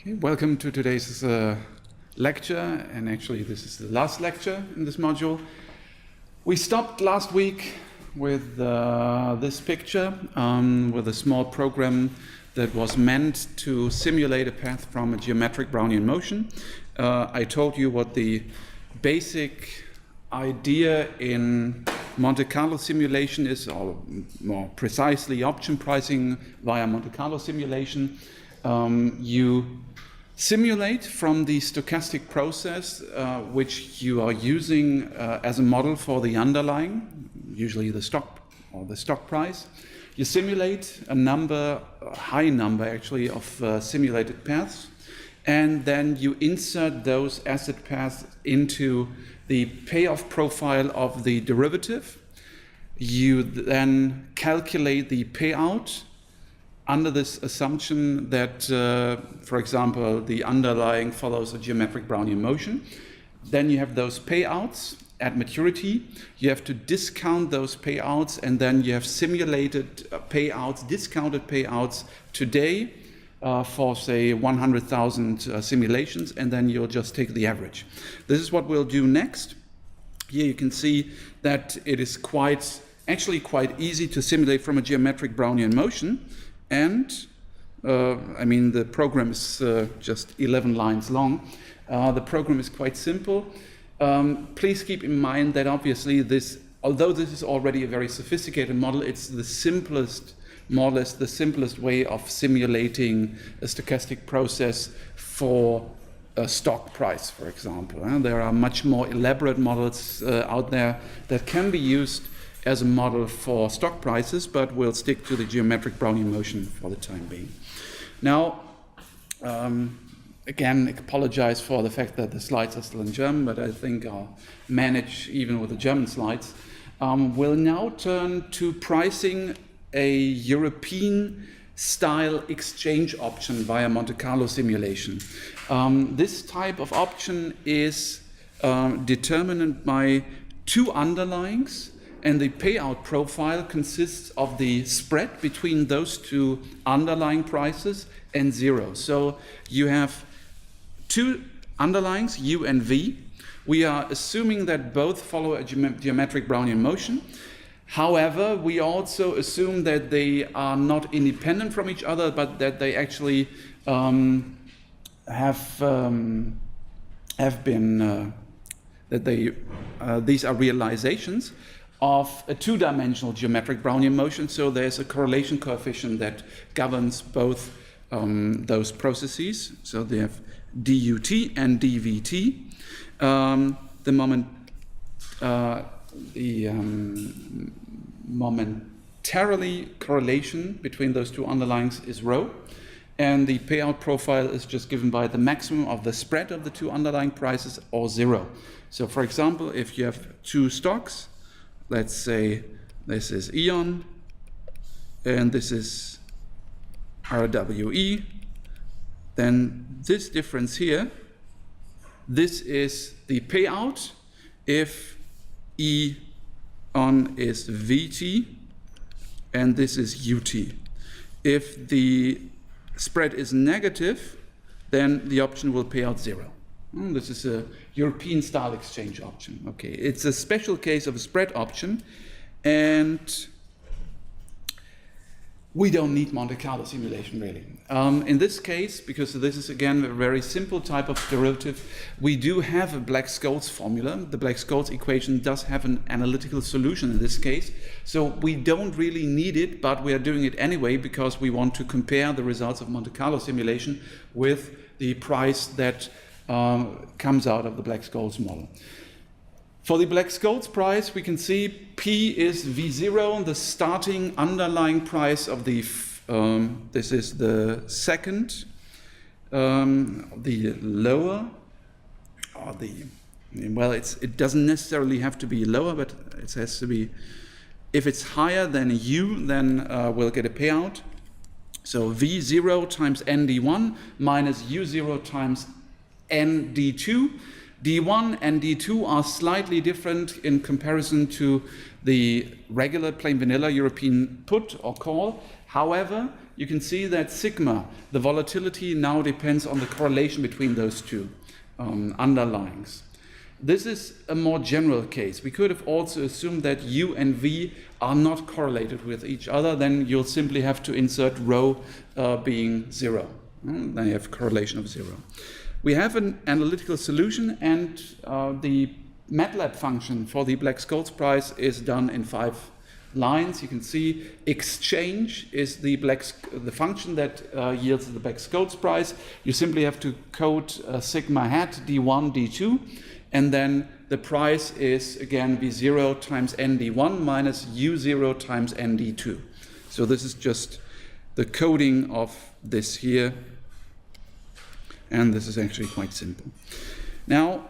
Okay, welcome to today's lecture, and actually this is the last lecture in this module. We stopped last week with this picture with a small program that was meant to simulate a path from a geometric Brownian motion. I told you what the basic idea in Monte Carlo simulation is, or more precisely option pricing via Monte Carlo simulation. You simulate from the stochastic process which you are using as a model for the underlying, usually the stock or the stock price. You simulate a high number actually of simulated paths, and then you insert those asset paths into the payoff profile of the derivative. You then calculate the payout under this assumption that, for example, the underlying follows a geometric Brownian motion. Then you have those payouts at maturity. You have to discount those payouts, and then you have simulated payouts, discounted payouts today for, say, 100,000 simulations, and then you'll just take the average. This is what we'll do next. Here you can see that it is actually quite easy to simulate from a geometric Brownian motion. And I mean, the program is just 11 lines long. The program is quite simple. Please keep in mind that obviously although this is already a very sophisticated model, it's the simplest, more or less the simplest way of simulating a stochastic process for a stock price, for example. There are much more elaborate models out there that can be used as a model for stock prices, but we'll stick to the geometric Brownian motion for the time being. Now, again, I apologize for the fact that the slides are still in German, but I think I'll manage even with the German slides. We'll now turn to pricing a European-style exchange option via Monte Carlo simulation. This type of option is determined by two underlyings, and the payout profile consists of the spread between those two underlying prices and zero. So you have two underlyings, U and V. We are assuming that both follow a geometric Brownian motion. However, we also assume that they are not independent from each other, but that they actually these are realizations of a two-dimensional geometric Brownian motion. So there's a correlation coefficient that governs both those processes. So they have dut and dvt. Momentarily correlation between those two underlyings is rho, and the payout profile is just given by the maximum of the spread of the two underlying prices, or zero. So for example, if you have two stocks, let's say this is Eon and this is RWE, then this difference here, this is the payout if Eon is VT and this is UT. If the spread is negative, then the option will pay out zero. This is a European style exchange option. Okay, it's a special case of a spread option, and we don't need Monte Carlo simulation really. In this case, because this is again a very simple type of derivative, we do have a Black-Scholes formula. The Black-Scholes equation does have an analytical solution in this case, so we don't really need it, but we are doing it anyway because we want to compare the results of Monte Carlo simulation with the price that comes out of the Black-Scholes model. For the Black-Scholes price, we can see P is V0, the starting underlying price of the, this is the second, the lower, or the, well, it doesn't necessarily have to be lower, but it has to be, if it's higher than U, then we'll get a payout. So V0 times ND1 minus U0 times ND2. D1 and D2 are slightly different in comparison to the regular plain vanilla European put or call. However, you can see that sigma, the volatility, now depends on the correlation between those two underlyings. This is a more general case. We could have also assumed that u and v are not correlated with each other. Then you'll simply have to insert rho being 0. Then you have correlation of 0. We have an analytical solution, and the MATLAB function for the Black-Scholes price is done in 5 lines. You can see exchange is the function that yields the Black-Scholes price. You simply have to code sigma hat d1, d2, and then the price is again v0 times nd1 minus u0 times nd2. So this is just the coding of this here, and this is actually quite simple. Now,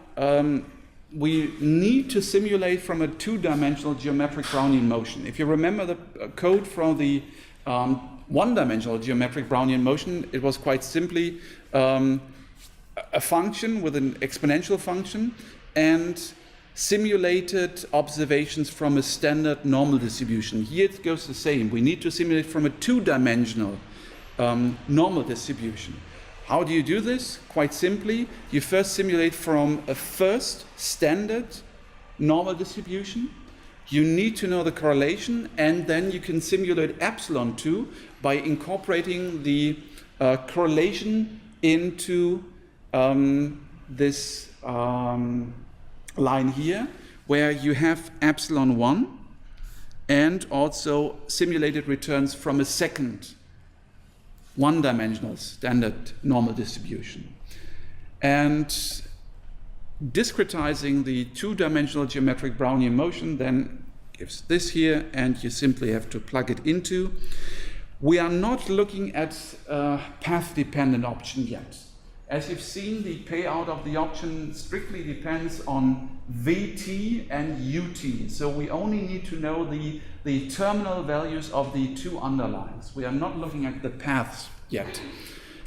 we need to simulate from a 2-dimensional geometric Brownian motion. If you remember the code from the 1-dimensional geometric Brownian motion, it was quite simply a function with an exponential function and simulated observations from a standard normal distribution. Here it goes the same. We need to simulate from a 2-dimensional normal distribution. How do you do this? Quite simply, you first simulate from a first standard normal distribution. You need to know the correlation, and then you can simulate epsilon 2 by incorporating the correlation into this line here, where you have epsilon 1 and also simulated returns from a second 1-dimensional standard normal distribution. And discretizing the 2-dimensional geometric Brownian motion then gives this here, and you simply have to plug it into. We are not looking at a path-dependent option yet. As you've seen, the payout of the option strictly depends on Vt and Ut. So we only need to know the terminal values of the two underlines. We are not looking at the paths yet.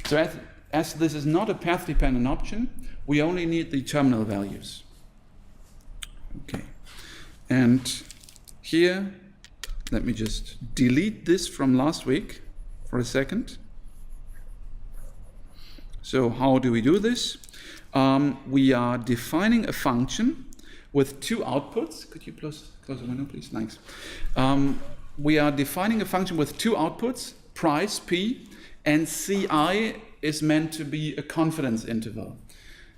So as this is not a path-dependent option, we only need the terminal values. Okay. And here, let me just delete this from last week for a second. So how do we do this? We are defining a function with 2 outputs. Could you close the window, please? Thanks. We are defining a function with 2 outputs, price p, and ci is meant to be a confidence interval.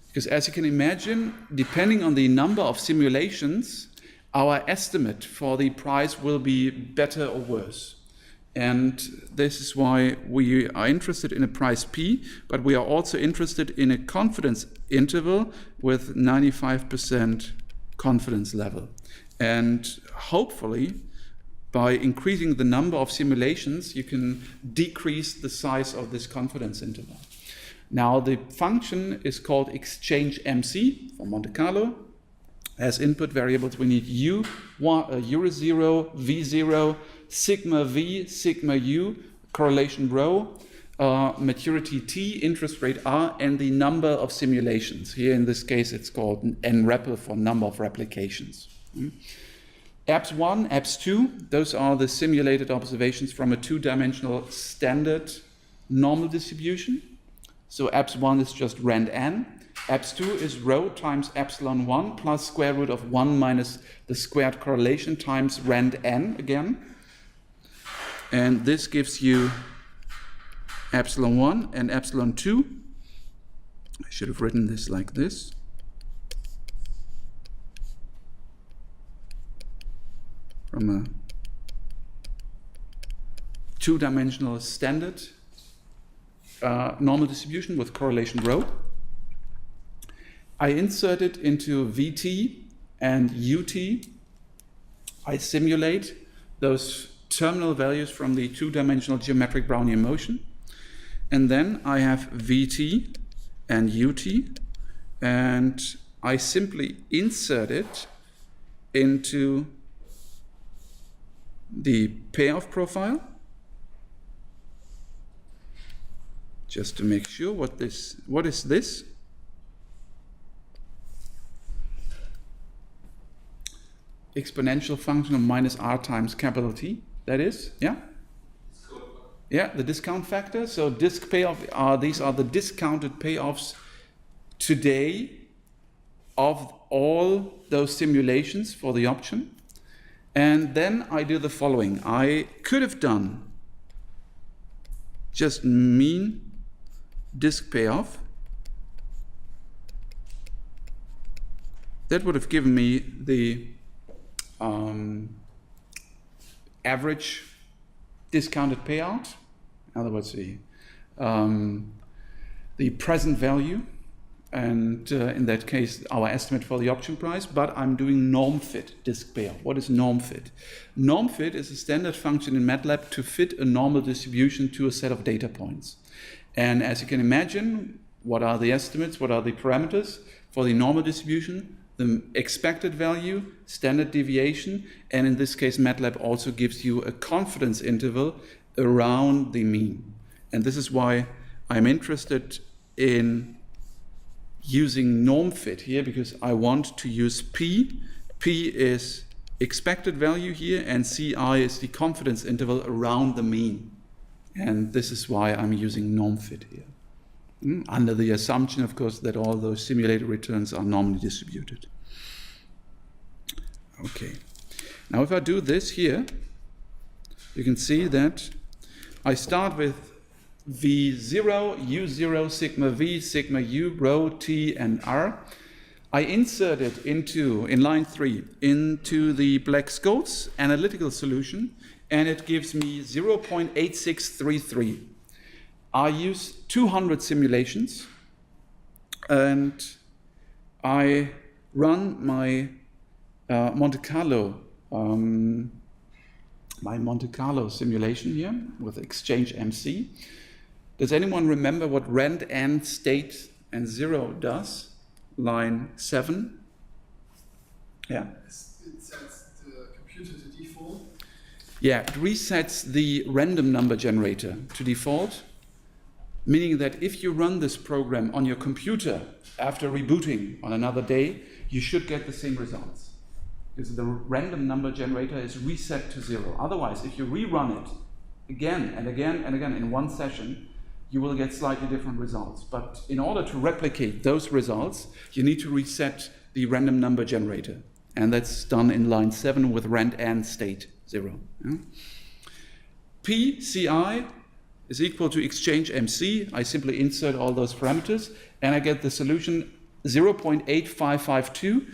Because as you can imagine, depending on the number of simulations, our estimate for the price will be better or worse. And this is why we are interested in a price p, but we are also interested in a confidence interval with 95% confidence level. And hopefully, by increasing the number of simulations, you can decrease the size of this confidence interval. Now, the function is called exchange MC for Monte Carlo. As input variables, we need u0, v0, sigma v, sigma u, correlation rho, maturity t, interest rate r, and the number of simulations. Here in this case it's called NREPL for number of replications. EPS1, EPS2, those are the simulated observations from a 2-dimensional standard normal distribution. So EPS1 is just rand n. EPS2 is rho times epsilon 1 plus square root of 1 minus the squared correlation times rand n again. And this gives you epsilon 1 and epsilon 2. I should have written this like this. From a 2-dimensional standard normal distribution with correlation rho. I insert it into Vt and Ut. I simulate those terminal values from the 2-dimensional geometric Brownian motion. And then I have Vt and Ut, and I simply insert it into the payoff profile, just to make sure what is this? Exponential function of minus r times capital T, that is, yeah? Yeah, the discount factor. So disk payoff these are the discounted payoffs today of all those simulations for the option. And then I do the following. I could have done just mean disk payoff. That would have given me the average discounted payout. In other words, the present value, and in that case, our estimate for the option price. But I'm doing norm fit disk payoff. What is norm fit? Norm fit is a standard function in MATLAB to fit a normal distribution to a set of data points. And as you can imagine, what are the estimates? What are the parameters for the normal distribution? The expected value, standard deviation, and in this case, MATLAB also gives you a confidence interval around the mean. And this is why I'm interested in using norm fit here, because I want to use P. P is expected value here, and CI is the confidence interval around the mean. And this is why I'm using norm fit here. Under the assumption, of course, that all those simulated returns are normally distributed. Okay. Now, if I do this here, you can see that I start with V0, U0, sigma V, sigma U, rho, T, and R. I insert it in line 3, into the Black-Scholes analytical solution, and it gives me 0.8633. I use 200 simulations, and I run my Monte Carlo simulation here with exchange MC. Does anyone remember what rand and state and 0 does? Line 7. Yeah. It sets the computer to default. Yeah, it resets the random number generator to default, meaning that if you run this program on your computer after rebooting on another day, you should get the same results, because the random number generator is reset to 0. Otherwise, if you rerun it again and again and again in one session, you will get slightly different results. But in order to replicate those results, you need to reset the random number generator. And that's done in line 7 with rand and state 0. Yeah? PCI is equal to exchange MC. I simply insert all those parameters, and I get the solution 0.8552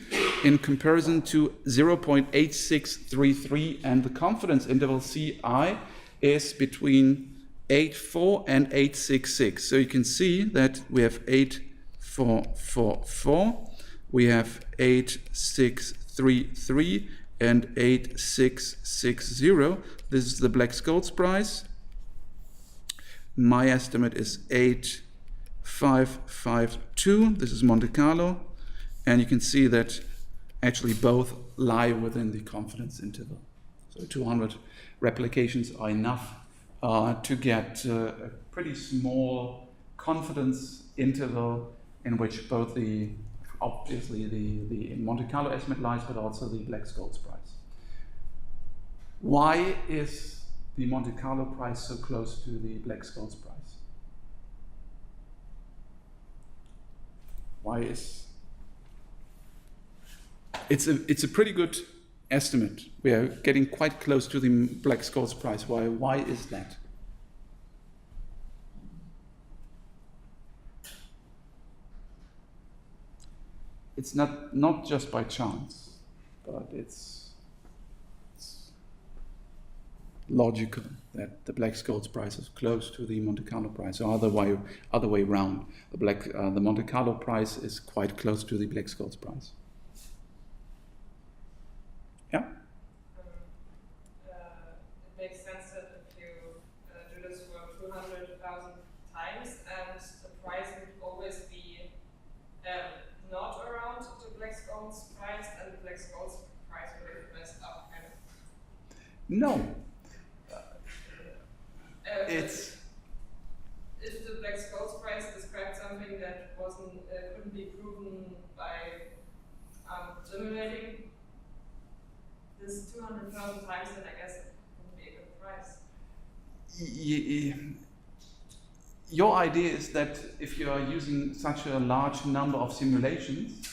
in comparison to 0.8633, and the confidence interval CI is between 8.4 and 8.66. So you can see that we have 8.444, we have 8.633, and 8.660. This is the Black-Scholes price. My estimate is 8.552. This is Monte Carlo. And you can see that actually both lie within the confidence interval. So 200 replications are enough to get a pretty small confidence interval in which both obviously the Monte Carlo estimate lies, but also the Black-Scholes price. Why is the Monte Carlo price so close to the Black-Scholes price? Why is it's a pretty good estimate. We are getting quite close to the Black-Scholes price. Why is that? It's not just by chance, but it's logical that the Black-Scholes price is close to the Monte Carlo price, or other way around. The Monte Carlo price is quite close to the Black-Scholes price. Yeah? It makes sense that if you do this for 200,000 times, and the price would always be not around the Black-Scholes price, and the Black-Scholes price would have messed up, kind of. No. If the Black-Scholes price described something that couldn't be proven by simulating this 200,000 times, then I guess it wouldn't be a good price. your idea is that if you are using such a large number of simulations,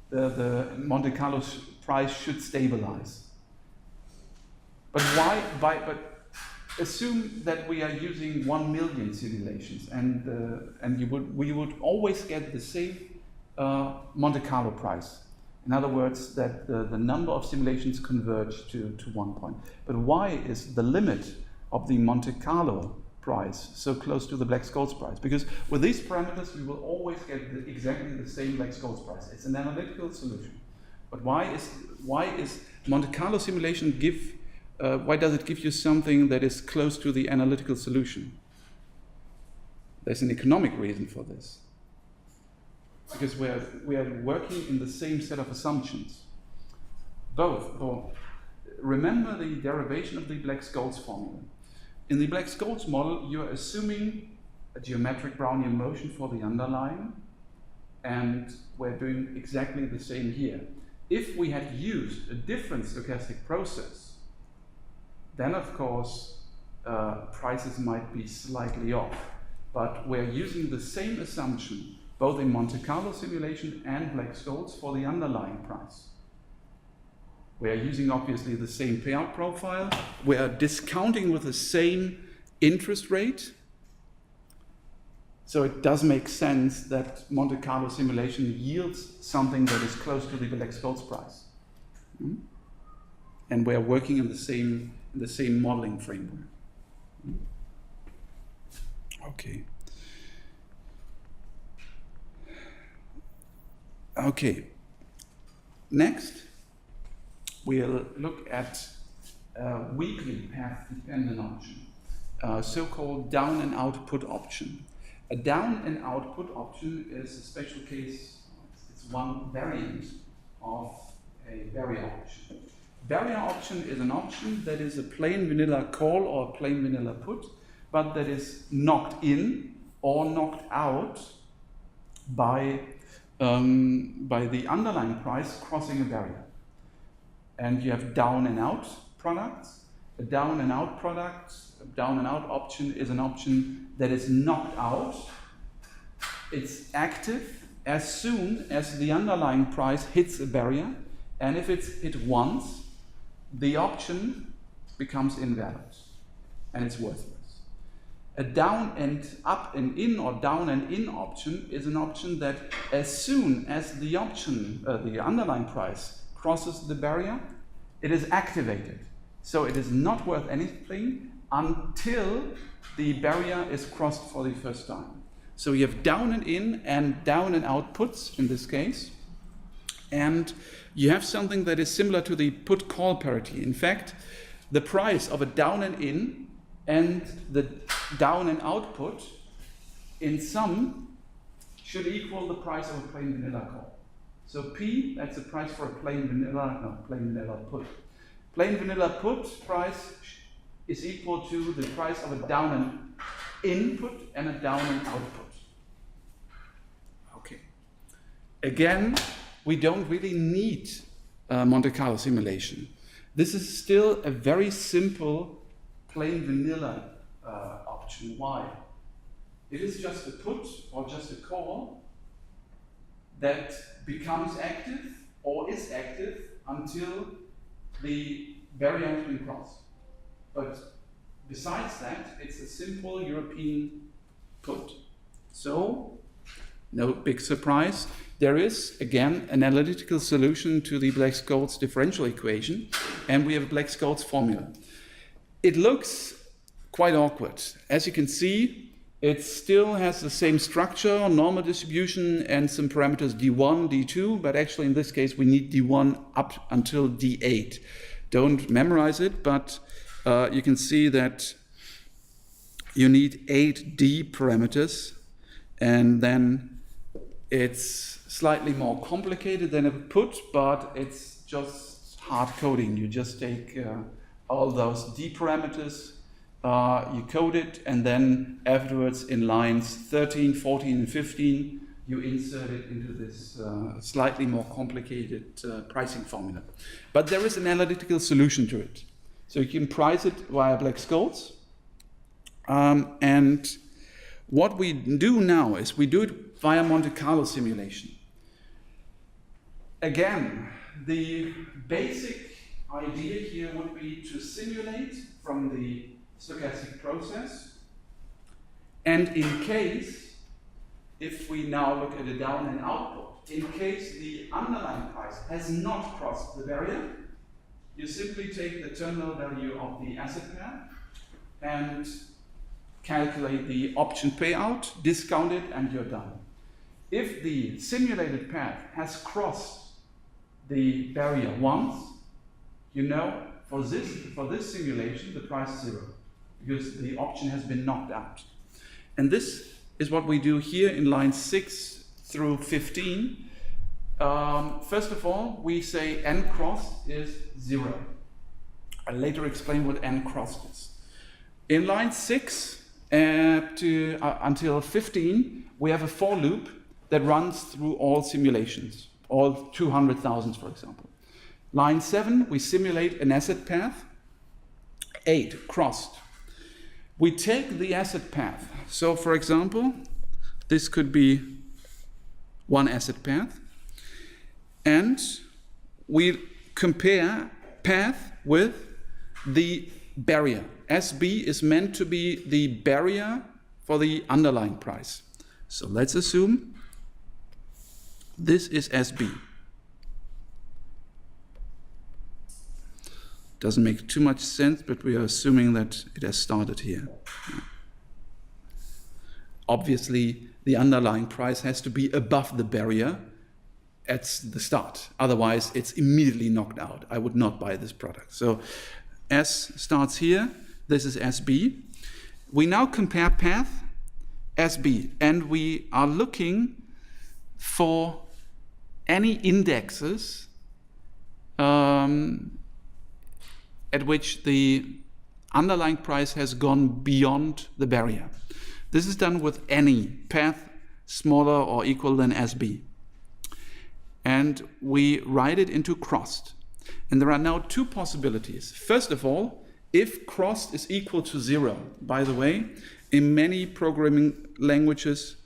the Monte Carlo price should stabilize. But why? But assume that we are using 1 million simulations, and we would always get the same Monte Carlo price. In other words, that the number of simulations converge to one point. But why is the limit of the Monte Carlo price so close to the Black-Scholes price? Because with these parameters, we will always get exactly the same Black-Scholes price. It's an analytical solution. But why is Monte Carlo simulation why does it give you something that is close to the analytical solution? There's an economic reason for this. Because we are working in the same set of assumptions. Remember the derivation of the Black-Scholes formula. In the Black-Scholes model, you are assuming a geometric Brownian motion for the underlying, and we're doing exactly the same here. If we had used a different stochastic process, then of course prices might be slightly off. But we're using the same assumption both in Monte Carlo simulation and Black-Scholes for the underlying price. We are using obviously the same payout profile. We are discounting with the same interest rate. So it does make sense that Monte Carlo simulation yields something that is close to the Black-Scholes price. And we are working in the same modeling framework. Okay. Okay. Next, we'll look at a weakly path-dependent option, so-called down and output option. A down and output option is a special case. It's one variant of a barrier option. Barrier option is an option that is a plain vanilla call or a plain vanilla put, but that is knocked in or knocked out by the underlying price crossing a barrier. And you have down and out products. A down and out product, a down and out option is an option that is knocked out. It's active as soon as the underlying price hits a barrier, and if it's hit once, the option becomes invalid and it's worthless. A down and up and in or down and in option is an option that as soon as the option, the underlying price crosses the barrier, it is activated. So it is not worth anything until the barrier is crossed for the first time. So you have down and in and down and out puts in this case. And you have something that is similar to the put-call parity. In fact, the price of a down and in and the down and output in sum should equal the price of a plain vanilla call. So P, that's the price for a plain vanilla put. Plain vanilla put price is equal to the price of a down and input and a down and output. Okay. Again, we don't really need Monte Carlo simulation. This is still a very simple plain vanilla option. Why? It is just a put or just a call that becomes active or is active until the barrier has been crossed. But besides that, it's a simple European put. So, no big surprise. There is, again, an analytical solution to the Black-Scholes differential equation, and we have a Black-Scholes formula. It looks quite awkward. As you can see, it still has the same structure, normal distribution, and some parameters D1, D2, but actually in this case we need D1 up until D8. Don't memorize it, but you can see that you need 8 D parameters, and then it's slightly more complicated than a put, but it's just hard coding. You just take all those D parameters, you code it, and then afterwards in lines 13, 14, and 15, you insert it into this slightly more complicated pricing formula. But there is an analytical solution to it. So you can price it via Black-Scholes, And what we do now is we do it via Monte Carlo simulation. Again, the basic idea here would be to simulate from the stochastic process. And in case, if we now look at a down and output, in case the underlying price has not crossed the barrier, you simply take the terminal value of the asset pair and calculate the option payout, discount it, and you're done. If the simulated path has crossed the barrier once, you know for this simulation the price is 0 because the option has been knocked out. And this is what we do here in line 6 through 15. First of all, we say n crossed is 0. I'll later explain what n crossed is. In line 6 until 15, we have a for loop that runs through all simulations, all 200,000, for example. Line 7, we simulate an asset path. 8, crossed. We take the asset path. So, for example, this could be one asset path. And we compare path with the barrier. SB is meant to be the barrier for the underlying price. So let's assume this is SB. Doesn't make too much sense, but we are assuming that it has started here. Obviously, the underlying price has to be above the barrier at the start. Otherwise, it's immediately knocked out. I would not buy this product. So S starts here. This is SB. We now compare path SB, and we are looking for any indexes at which the underlying price has gone beyond the barrier. This is done with any path smaller or equal than SB. And we write it into crossed. And there are now two possibilities. First of all, if crossed is equal to 0, by the way, in many programming languages,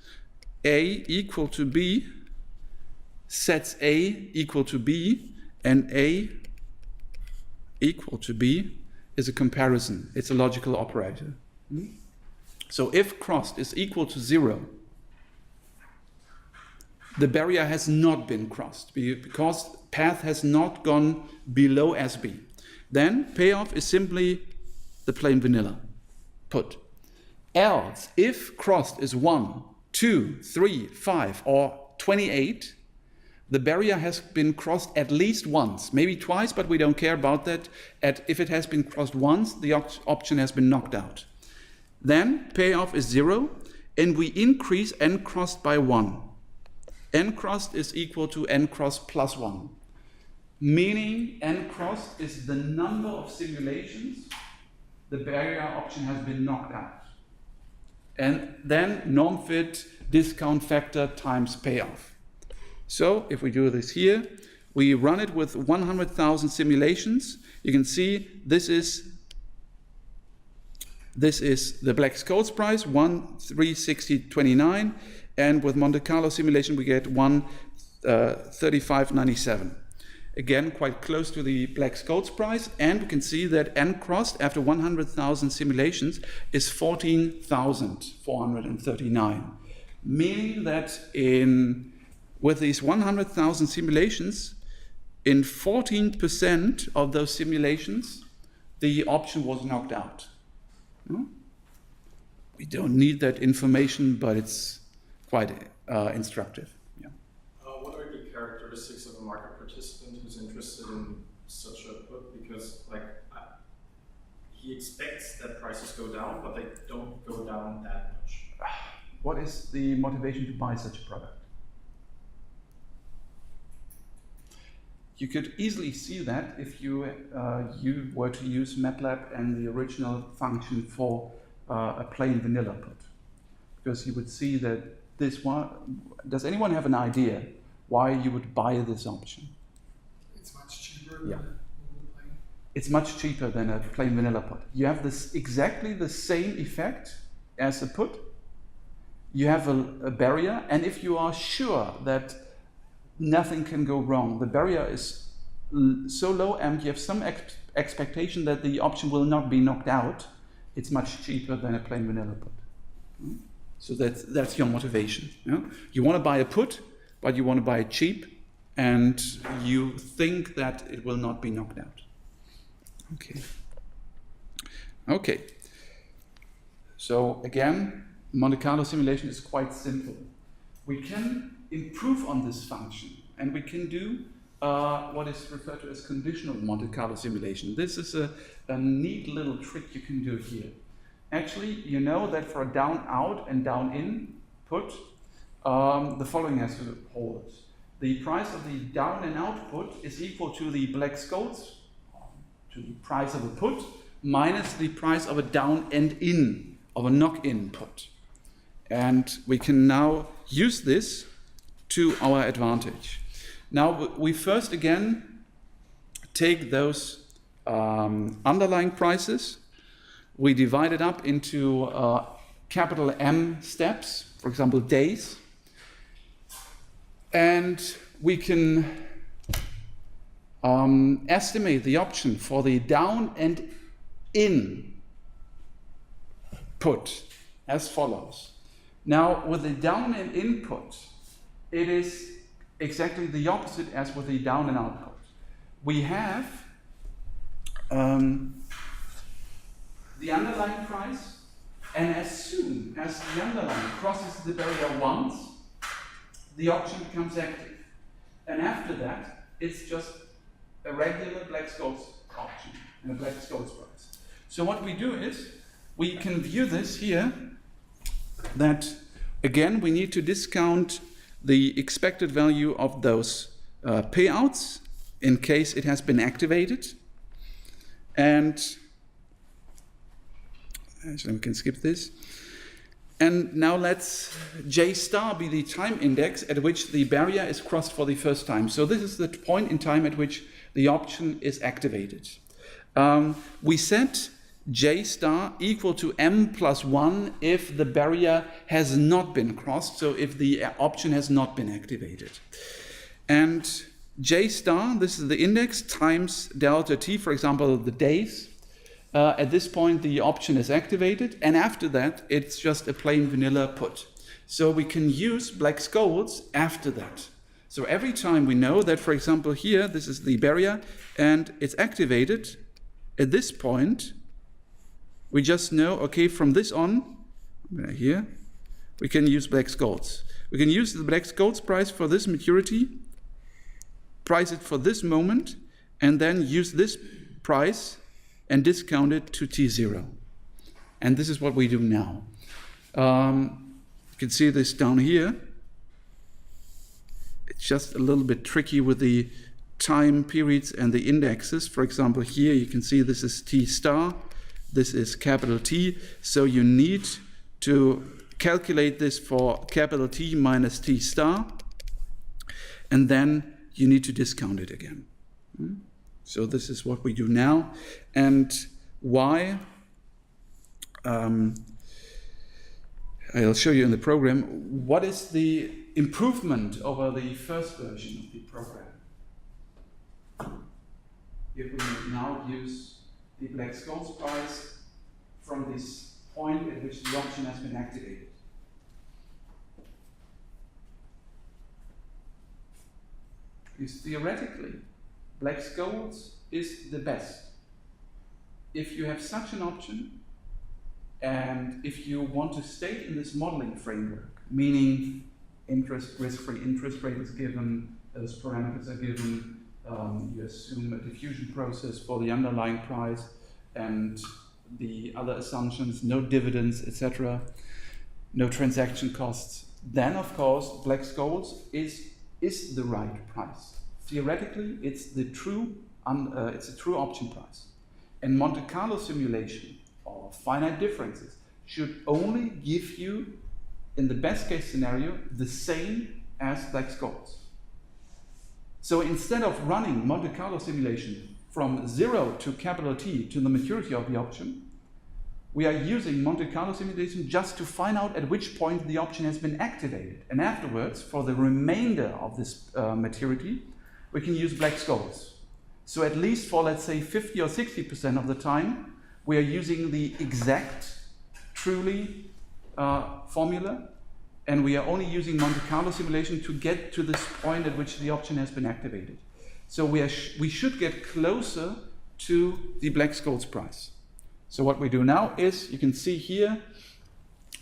A equal to B sets A equal to B, and A equal to B is a comparison. It's a logical operator. So if crossed is equal to 0, the barrier has not been crossed because path has not gone below SB. Then payoff is simply the plain vanilla put. Else, if crossed is 1, 2, 3, 5, or 28, the barrier has been crossed at least once, maybe twice, but we don't care about that. If it has been crossed once, the option has been knocked out. Then payoff is 0, and we increase n crossed by 1. N crossed is equal to n crossed plus 1, meaning n crossed is the number of simulations the barrier option has been knocked out. And then norm fit discount factor times payoff. So if we do this here, we run it with 100,000 simulations. You can see this is the Black Scholes price, 1,360.29, and with Monte Carlo simulation we get 135.97. Again, quite close to the Black Scholes price, and we can see that n crossed after 100,000 simulations is 14,439, meaning that with these 100,000 simulations, in 14% of those simulations, the option was knocked out. We don't need that information, but it's quite instructive. Yeah. What are the characteristics of a market participant who's interested in such a put? Because he expects that prices go down, but they don't go down that much. What is the motivation to buy such a product? You could easily see that if you were to use MATLAB and the original function for a plain vanilla put. Because you would see that this one, does anyone have an idea why you would buy this option? It's much cheaper Yeah. than the plain. it's much cheaper than a plain vanilla put. You have this exactly the same effect as a put. You have a barrier, and if you are sure that nothing can go wrong, the barrier is so low and you have some expectation that the option will not be knocked out, it's much cheaper than a plain vanilla put. So that's your motivation. Yeah? You want to buy a put, but you want to buy it cheap, and you think that it will not be knocked out. Okay. So again, Monte Carlo simulation is quite simple. We can improve on this function, and we can do what is referred to as conditional Monte Carlo simulation. This is a neat little trick you can do here. Actually, you know that for a down out and down in put, the following has to hold. The price of the down and out put is equal to the Black-Scholes, to the price of a put, minus the price of a down and in, of a knock-in put. And we can now use this to our advantage. Now we first again take those underlying prices, we divide it up into capital M steps, for example days, and we can estimate the option for the down and in put as follows. Now with the down and in put, it is exactly the opposite as with the down and out put. We have the underlying price, and as soon as the underlying crosses the barrier once, the option becomes active. And after that, it's just a regular Black-Scholes option and a Black-Scholes price. So what we do is, we can view this here, that again we need to discount the expected value of those payouts in case it has been activated. And so we can skip this. And now let's J star be the time index at which the barrier is crossed for the first time. So this is the point in time at which the option is activated. We set J star equal to M plus 1 if the barrier has not been crossed, so if the option has not been activated. And J star, this is the index, times delta T, for example, the days. At this point, the option is activated, and after that, it's just a plain vanilla put. So we can use Black-Scholes after that. So every time we know that, for example, here, this is the barrier, and it's activated, at this point, we just know, okay, from this on, here, we can use Black-Scholes. We can use the Black-Scholes price for this maturity, price it for this moment, and then use this price and discount it to T0. And this is what we do now. You can see this down here. It's just a little bit tricky with the time periods and the indexes. For example, here you can see this is T star, this is capital T, so you need to calculate this for capital T minus T star, and then you need to discount it again. So this is what we do now. And why? I'll show you in the program. What is the improvement over the first version of the program? If we now use the Black-Scholes price from this point at which the option has been activated. Because theoretically, Black-Scholes is the best. If you have such an option, and if you want to stay in this modeling framework, meaning risk-free interest rate is given, those parameters are given, you assume a diffusion process for the underlying price, and the other assumptions, no dividends, etc., no transaction costs, then of course Black-Scholes is the right price. Theoretically, it's the true option price. And Monte Carlo simulation or finite differences should only give you, in the best case scenario, the same as Black-Scholes. So instead of running Monte Carlo simulation from 0 to capital T to the maturity of the option, we are using Monte Carlo simulation just to find out at which point the option has been activated. And afterwards, for the remainder of this maturity, we can use Black-Scholes. So at least for, let's say, 50 or 60% of the time, we are using the exact, truly formula, and we are only using Monte Carlo simulation to get to this point at which the option has been activated. So we should get closer to the Black-Scholes price. So what we do now is, you can see here,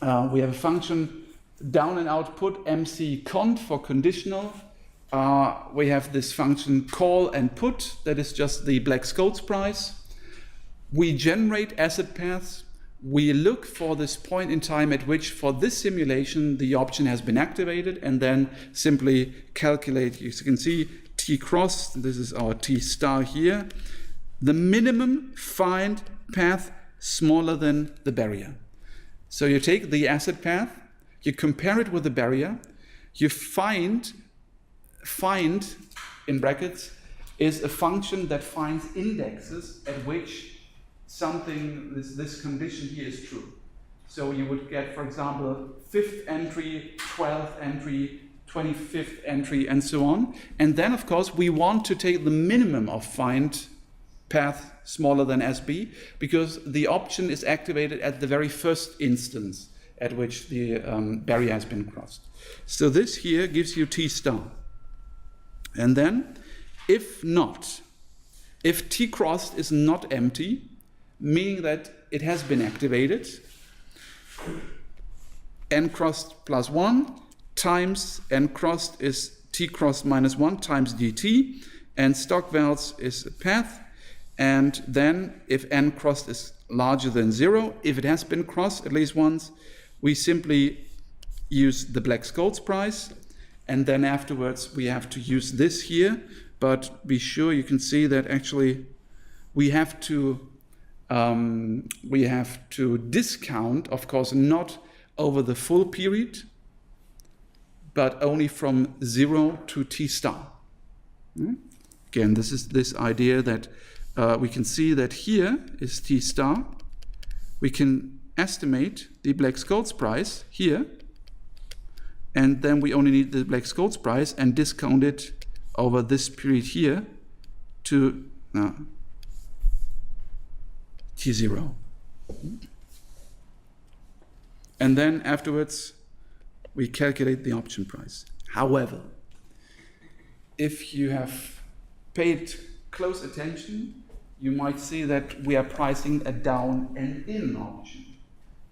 we have a function down and output MC cont for conditional. We have this function call and put, that is just the Black-Scholes price. We generate asset paths. We look for this point in time at which, for this simulation, the option has been activated, and then simply calculate. You can see T cross, this is our T star here, the minimum find path smaller than the barrier. So you take the asset path, you compare it with the barrier, you find in brackets is a function that finds indexes at which something, this condition here is true. So you would get, for example, 5th entry, 12th entry, 25th entry, and so on. And then, of course, we want to take the minimum of find path smaller than SB, because the option is activated at the very first instance at which the barrier has been crossed. So this here gives you T star. And then, if not, if T crossed is not empty, meaning that it has been activated, n crossed plus 1 times n crossed is T crossed minus 1 times dt, and Stockwell's is a path. And then if n crossed is larger than 0, if it has been crossed at least once, we simply use the Black-Scholes price, and then afterwards we have to use this here. But be sure, you can see that actually we have to discount, of course, not over the full period, but only from 0 to T star. Again, this is this idea that we can see that here is T star. We can estimate the Black-Scholes price here, and then we only need the Black-Scholes price and discount it over this period here to T0. And then afterwards, we calculate the option price. However, if you have paid close attention, you might see that we are pricing a down and in option,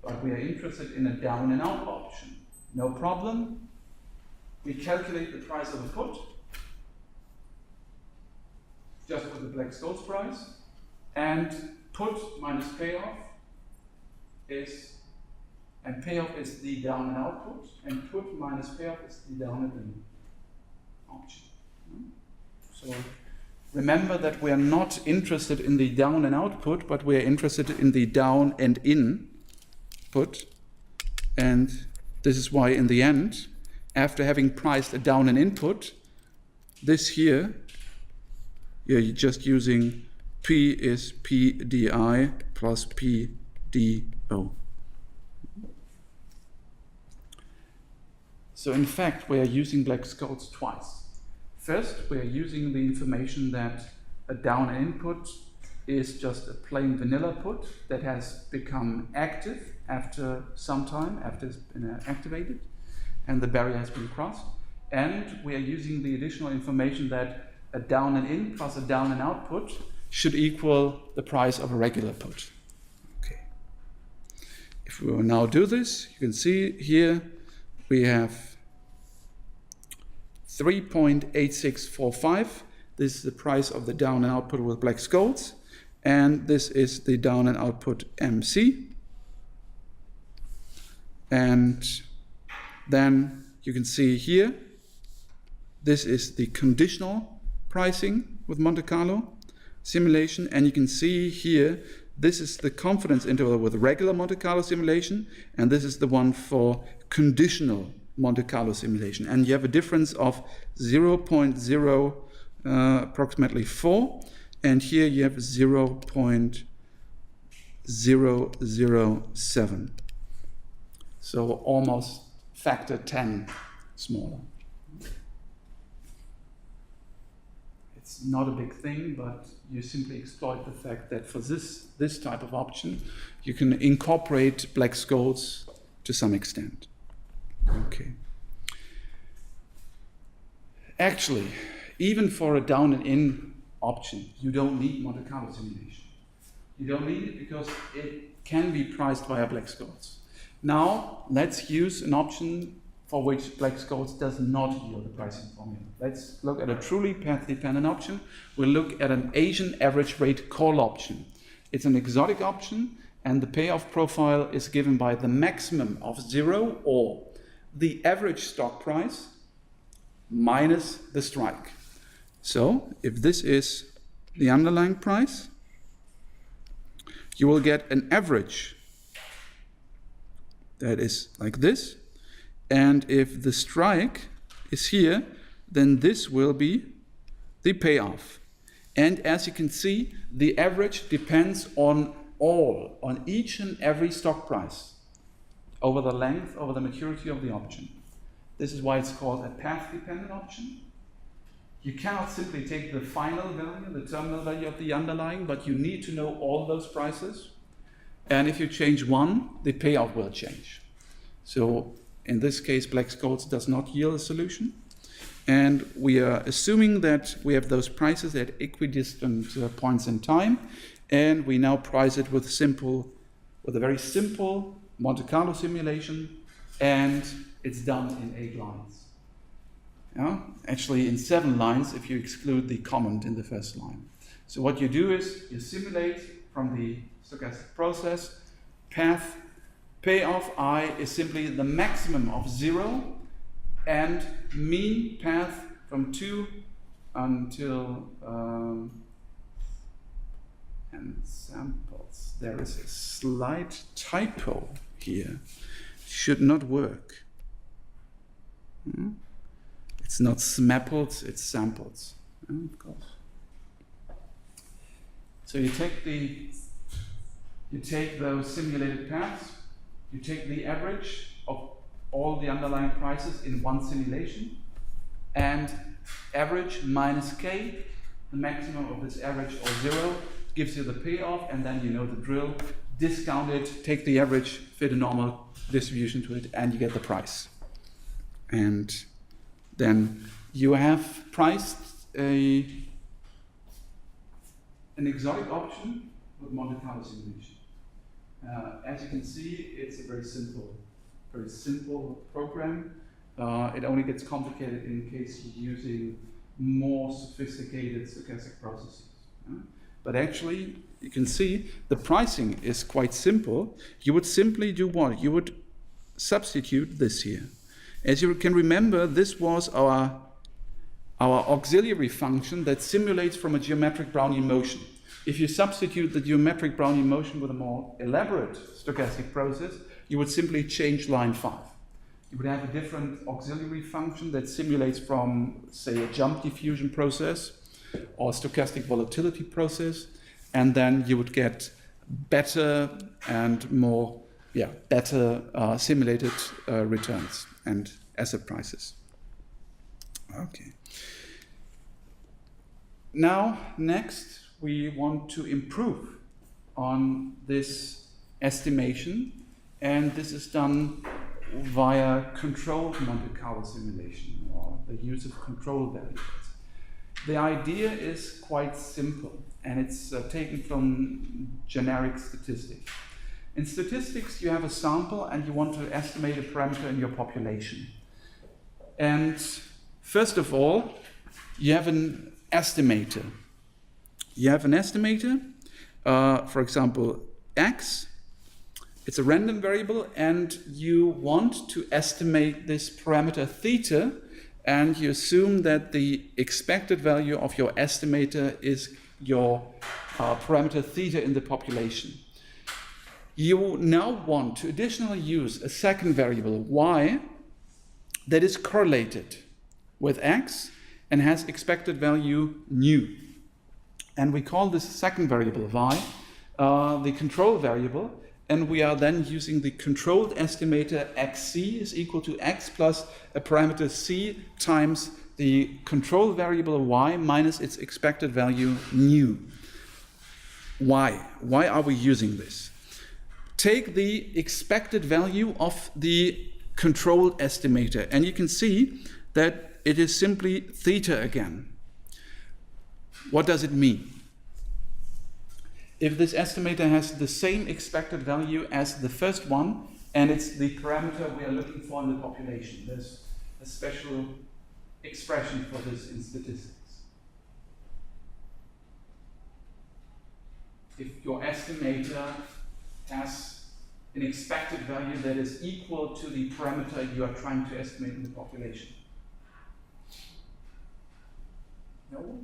but we are interested in a down and out option. No problem. We calculate the price of a put, just with the Black-Scholes price, and put minus payoff is, and payoff is the down and output, and put minus payoff is the down and in option. So remember that we are not interested in the down and output, but we are interested in the down and in put. And this is why in the end, after having priced a down and input, this here, you're just using P is PDI plus PDO. So in fact, we are using Black-Scholes twice. First, we are using the information that a down and input is just a plain vanilla put that has become active after some time, after it's been activated, and the barrier has been crossed. And we are using the additional information that a down and in plus a down and output should equal the price of a regular put. Okay. If we will now do this, you can see here we have 3.8645. This is the price of the down and output with Black-Scholes, and this is the down and output MC. And then you can see here, this is the conditional pricing with Monte Carlo simulation, and you can see here, this is the confidence interval with regular Monte Carlo simulation, and this is the one for conditional Monte Carlo simulation. And you have a difference of 0.0 approximately 4, and here you have 0.007. So almost factor 10 smaller. It's not a big thing, but you simply exploit the fact that for this type of option, you can incorporate Black-Scholes to some extent. Okay. Actually, even for a down and in option, you don't need Monte Carlo simulation. You don't need it because it can be priced via Black-Scholes. Now, let's use an option for which Black-Scholes does not yield a pricing formula. Let's look at a truly path-dependent option. We'll look at an Asian average rate call option. It's an exotic option, and the payoff profile is given by the maximum of 0 or the average stock price minus the strike. So, if this is the underlying price, you will get an average that is like this. And if the strike is here, then this will be the payoff. And as you can see, the average depends on each and every stock price over the length, over the maturity of the option. This is why it's called a path-dependent option. You cannot simply take the final value, the terminal value of the underlying, but you need to know all those prices. And if you change one, the payoff will change. So in this case, Black-Scholes does not yield a solution. And we are assuming that we have those prices at equidistant points in time. And we now price it with a very simple Monte Carlo simulation. And it's done in 8 lines. Yeah? Actually, in 7 lines if you exclude the comment in the first line. So what you do is you simulate from the stochastic process path. Payoff I is simply the maximum of 0 and mean path from 2 until and samples. There is a slight typo here. Should not work. It's not smapples, it's samples. Of course. So you take those simulated paths. You take the average of all the underlying prices in one simulation, and average minus k, the maximum of this average or 0, gives you the payoff, and then you know the drill. Discount it, take the average, fit a normal distribution to it, and you get the price. And then you have priced an exotic option with Monte Carlo simulation. As you can see, it's a very simple program. It only gets complicated in case you're using more sophisticated stochastic processes. But actually, you can see the pricing is quite simple. You would simply do what? You would substitute this here. As you can remember, this was our auxiliary function that simulates from a geometric Brownian motion. If you substitute the geometric Brownian motion with a more elaborate stochastic process, you would simply change line 5. You would have a different auxiliary function that simulates from, say, a jump diffusion process or stochastic volatility process, and then you would get better and more, better simulated returns and asset prices. Okay. Now, next, we want to improve on this estimation, and this is done via controlled Monte Carlo simulation, or the use of control variables. The idea is quite simple, and it's taken from generic statistics. In statistics, you have a sample and you want to estimate a parameter in your population. And first of all, you have an estimator. You have an estimator, for example, x. It's a random variable, and you want to estimate this parameter theta, and you assume that the expected value of your estimator is your parameter theta in the population. You now want to additionally use a second variable, y, that is correlated with x and has expected value nu. And we call this second variable y the control variable, and we are then using the controlled estimator xc is equal to x plus a parameter c times the control variable y minus its expected value nu. Why? Why are we using this? Take the expected value of the controlled estimator, and you can see that it is simply theta again. What does it mean? If this estimator has the same expected value as the first one, and it's the parameter we are looking for in the population, there's a special expression for this in statistics. If your estimator has an expected value that is equal to the parameter you are trying to estimate in the population. No?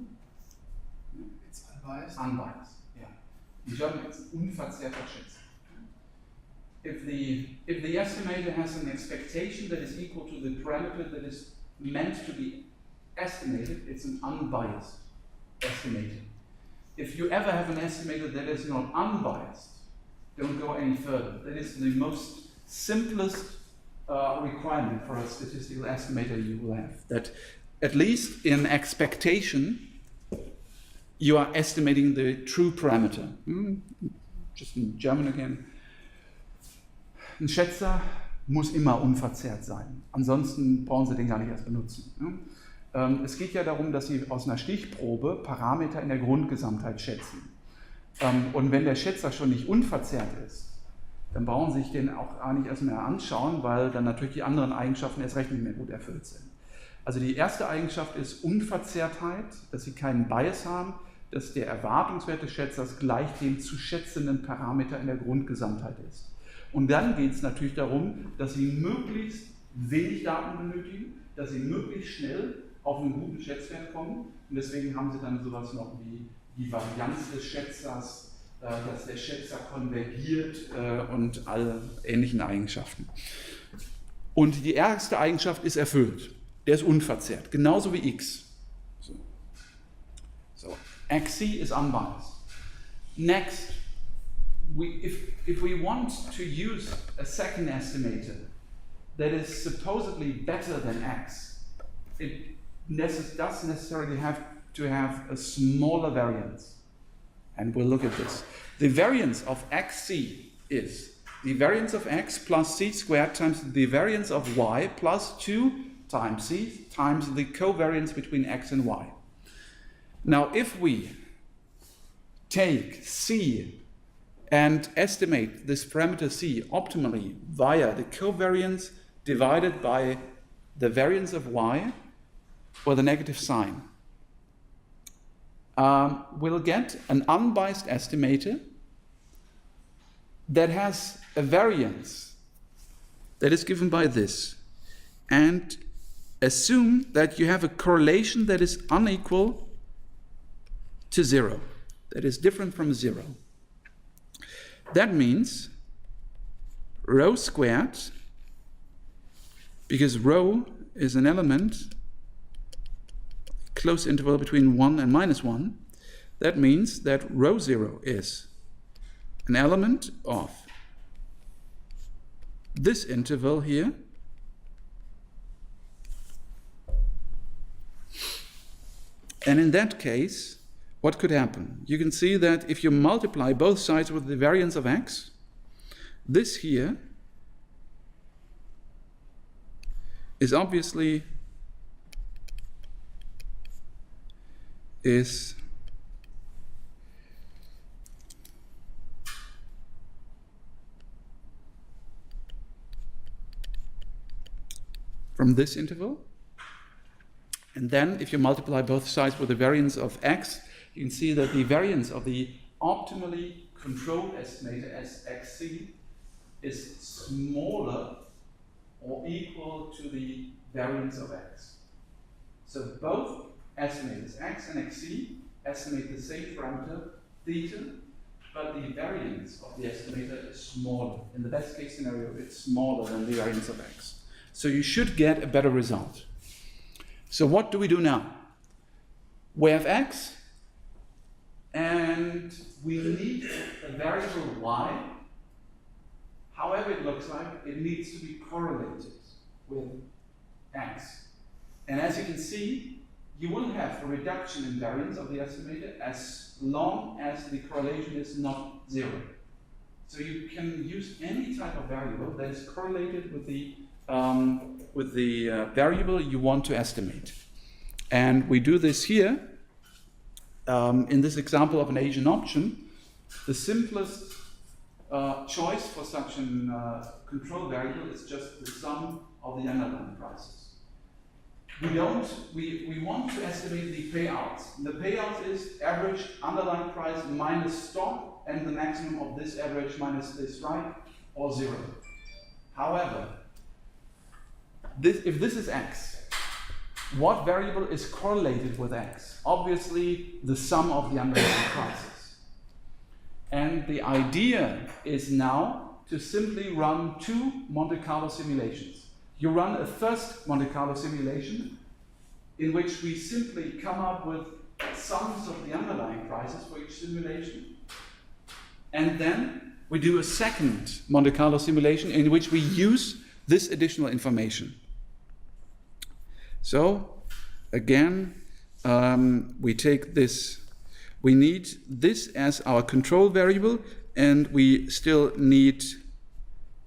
It's unbiased. Unbiased, yeah. In German, it's unverzerrter Schätzung. If the estimator has an expectation that is equal to the parameter that is meant to be estimated, it's an unbiased estimator. If you ever have an estimator that is not unbiased, don't go any further. That is the most simplest requirement for a statistical estimator you will have. That at least in expectation, you are estimating the true parameter. Just in German again. Ein Schätzer muss immer unverzerrt sein. Ansonsten brauchen Sie den gar nicht erst benutzen. Es geht ja darum, dass Sie aus einer Stichprobe Parameter in der Grundgesamtheit schätzen. Und wenn der Schätzer schon nicht unverzerrt ist, dann brauchen Sie sich den auch gar nicht erst mehr anschauen, weil dann natürlich die anderen Eigenschaften erst recht nicht mehr gut erfüllt sind. Also die erste Eigenschaft ist Unverzerrtheit, dass Sie keinen Bias haben, dass der Erwartungswert des Schätzers gleich dem zu schätzenden Parameter in der Grundgesamtheit ist. Und dann geht es natürlich darum, dass Sie möglichst wenig Daten benötigen, dass Sie möglichst schnell auf einen guten Schätzwert kommen. Und deswegen haben Sie dann sowas noch wie die Varianz des Schätzers, dass der Schätzer konvergiert und alle ähnlichen Eigenschaften. Und die erste Eigenschaft ist erfüllt. Der ist unverzerrt, genauso wie x. So, xc is unbiased. Next, if we want to use a second estimator that is supposedly better than x, it does necessarily have to have a smaller variance. And we'll look at this. The variance of xc is the variance of x plus c squared times the variance of y plus 2 times c times the covariance between x and y. Now, if we take c and estimate this parameter c optimally via the covariance divided by the variance of y with a negative sign, we'll get an unbiased estimator that has a variance that is given by this, and assume that you have a correlation that is unequal to 0, that is different from 0. That means rho squared, because rho is an element, close interval between 1 and -1, that means that rho 0 is an element of this interval here and in that case, what could happen? You can see that if you multiply both sides with the variance of x, this here is obviously from this interval. And then if you multiply both sides with the variance of x, you can see that the variance of the optimally controlled estimator as xc is smaller or equal to the variance of x. So both estimators, x and xc, estimate the same parameter, theta, but the variance of the estimator is smaller. In the best case scenario, it's smaller than the variance of x. So you should get a better result. So what do we do now? We have x, and we need a variable y. However it looks like, it needs to be correlated with x. And as you can see, you will have a reduction in variance of the estimator as long as the correlation is not 0. So you can use any type of variable that is correlated with the variable you want to estimate. And we do this here in this example of an Asian option. The simplest choice for such a control variable is just the sum of the underlying prices. We want to estimate the payouts. The payout is average underlying price minus stock and the maximum of this average minus this strike, or 0. However, if this is x, what variable is correlated with x? Obviously, the sum of the underlying prices. And the idea is now to simply run 2 Monte Carlo simulations. You run a first Monte Carlo simulation in which we simply come up with sums of the underlying prices for each simulation. And then we do a second Monte Carlo simulation in which we use this additional information. So, again, we take this, we need this as our control variable, and we still need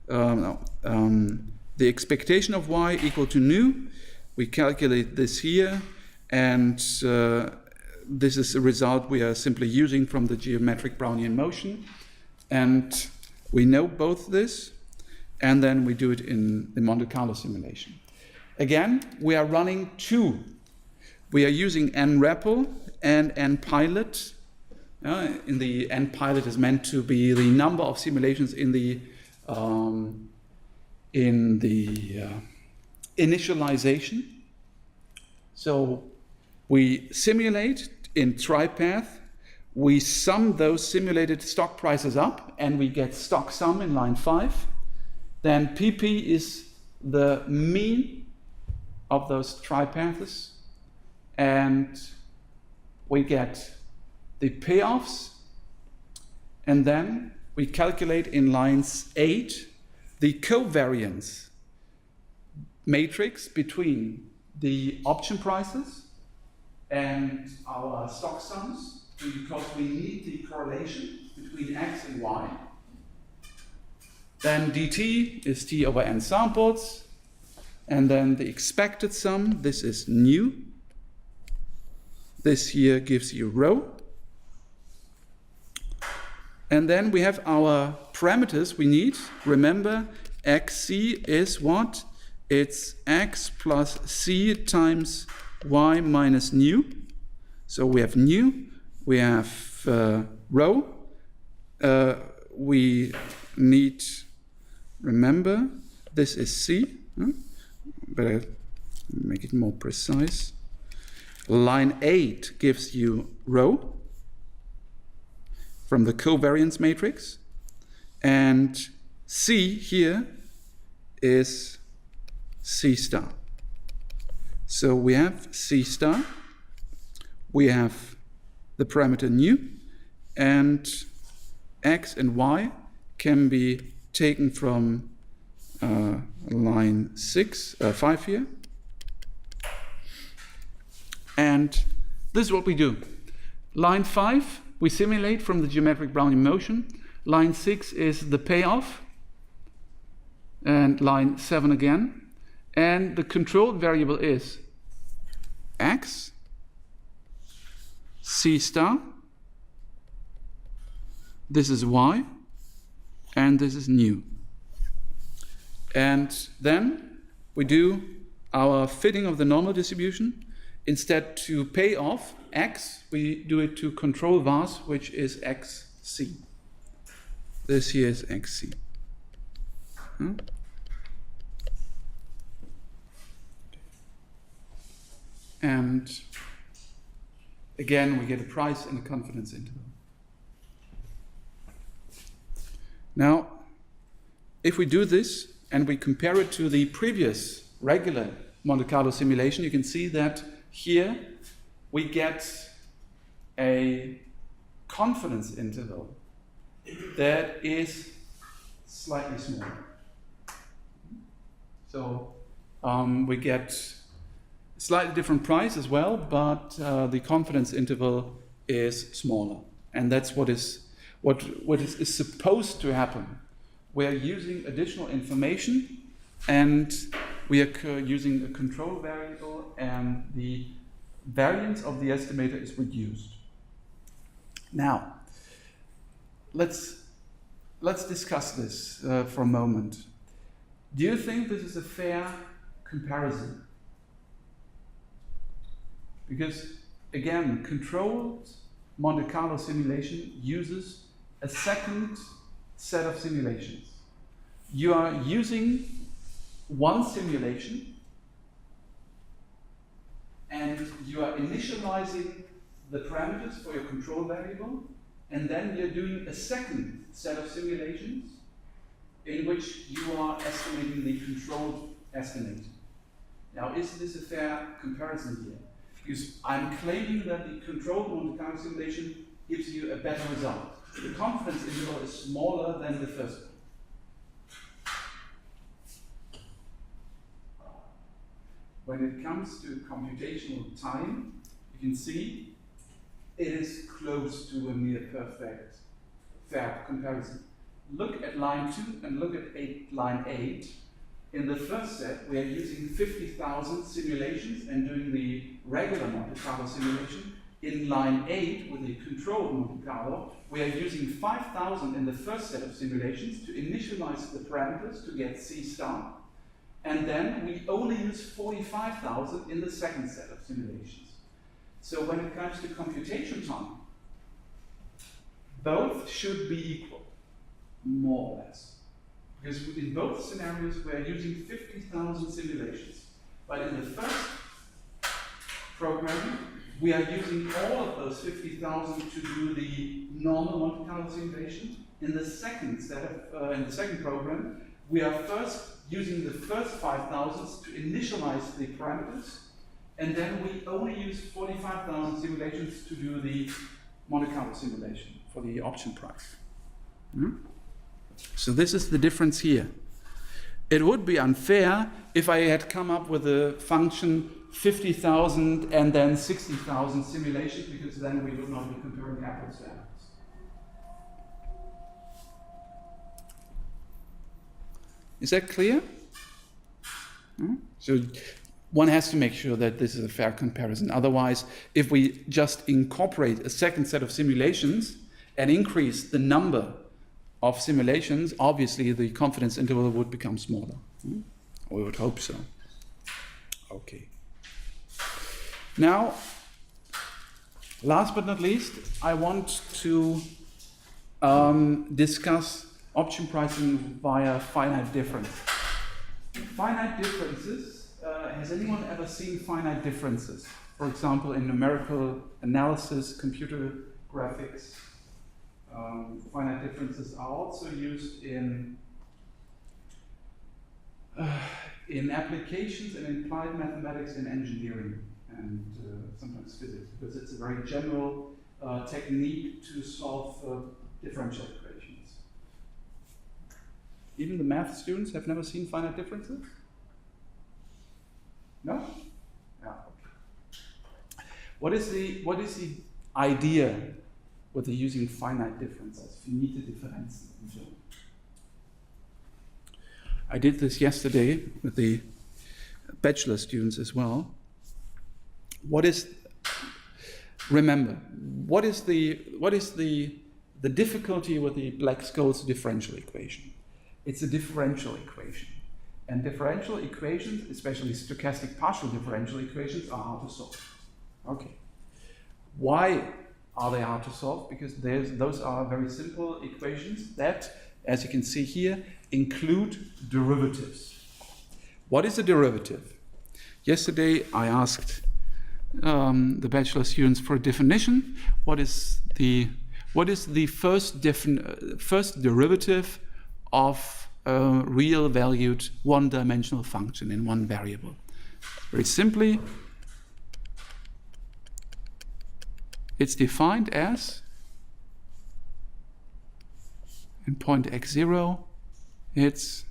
the expectation of y equal to nu. We calculate this here, and this is a result we are simply using from the geometric Brownian motion. And we know both this, and then we do it in the Monte Carlo simulation. Again, we are running 2. We are using nREPL and nPilot. In the nPilot is meant to be the number of simulations in the initialization. So we simulate in tripath. We sum those simulated stock prices up, and we get stock sum in line 5. Then PP is the mean of those tripaths, and we get the payoffs, and then we calculate in lines 8 the covariance matrix between the option prices and our stock sums, because we need the correlation between x and y. Then dt is t over n samples, and then the expected sum, this is nu. This here gives you rho. And then we have our parameters we need. Remember, xc is what? It's x plus c times y minus nu. So we have nu, we have rho. We need, remember, this is c. Better make it more precise. Line 8 gives you rho from the covariance matrix, and C here is C star. So we have C star, we have the parameter nu, and x and y can be taken from line 5 here. And this is what we do. Line 5, we simulate from the geometric Brownian motion. Line 6 is the payoff. And line 7 again. And the control variable is x, C star, this is y, and this is nu. And then we do our fitting of the normal distribution. Instead to pay off x, we do it to control vars, which is xc. This here is xc. And again, we get a price and a confidence interval. Now, if we do this and we compare it to the previous regular Monte Carlo simulation, you can see that here we get a confidence interval that is slightly smaller. So we get slightly different price as well, but the confidence interval is smaller, and that's what is supposed to happen. We are using additional information, and we are using a control variable, and the variance of the estimator is reduced. Now, let's discuss this for a moment. Do you think this is a fair comparison? Because, again, controlled Monte Carlo simulation uses a second set of simulations. You are using one simulation and you are initializing the parameters for your control variable, and then you're doing a second set of simulations in which you are estimating the controlled estimate. Now, is this a fair comparison here? Because I'm claiming that the controlled Monte Carlo simulation gives you a better result. The confidence interval is smaller than the first one. When it comes to computational time, you can see it is close to a near perfect fair comparison. Look at line 2 and look at line 8. In the first set, we are using 50,000 simulations and doing the regular Monte Carlo simulation. In line 8, with the controlled Monte Carlo, we are using 5,000 in the first set of simulations to initialize the parameters to get C star. And then we only use 45,000 in the second set of simulations. So when it comes to computation time, both should be equal, more or less. Because in both scenarios, we are using 50,000 simulations. But in the first program, we are using all of those 50,000 to do the normal Monte Carlo simulation. In the second program, we are first using the first 5,000 to initialize the parameters, and then we only use 45,000 simulations to do the Monte Carlo simulation for the option price. So this is the difference here. It would be unfair if I had come up with a function 50,000 and then 60,000 simulations, because then we would not be comparing apples to apples. Is that clear? So one has to make sure that this is a fair comparison. Otherwise, if we just incorporate a second set of simulations and increase the number of simulations, obviously the confidence interval would become smaller. We would hope so. Okay. Now, last but not least, I want to discuss option pricing via finite difference. Finite differences, has anyone ever seen finite differences? For example, in numerical analysis, computer graphics. Finite differences are also used in applications and in applied mathematics and engineering and sometimes physics, because it's a very general technique to solve differential equations. Even the math students have never seen finite differences? No? Yeah. Okay. What is the idea with the using finite differences? Finite Differenzen. I did this yesterday with the bachelor students as well. Remember, what is the difficulty with the Black-Scholes differential equation? It's a differential equation. And differential equations, especially stochastic partial differential equations, are hard to solve. Okay. Why are they hard to solve? Because those are very simple equations that, as you can see here, include derivatives. What is a derivative? Yesterday I asked the bachelor students for a definition. What is the first derivative of a real valued one-dimensional function in one variable? Very simply, it's defined as and point x0, it's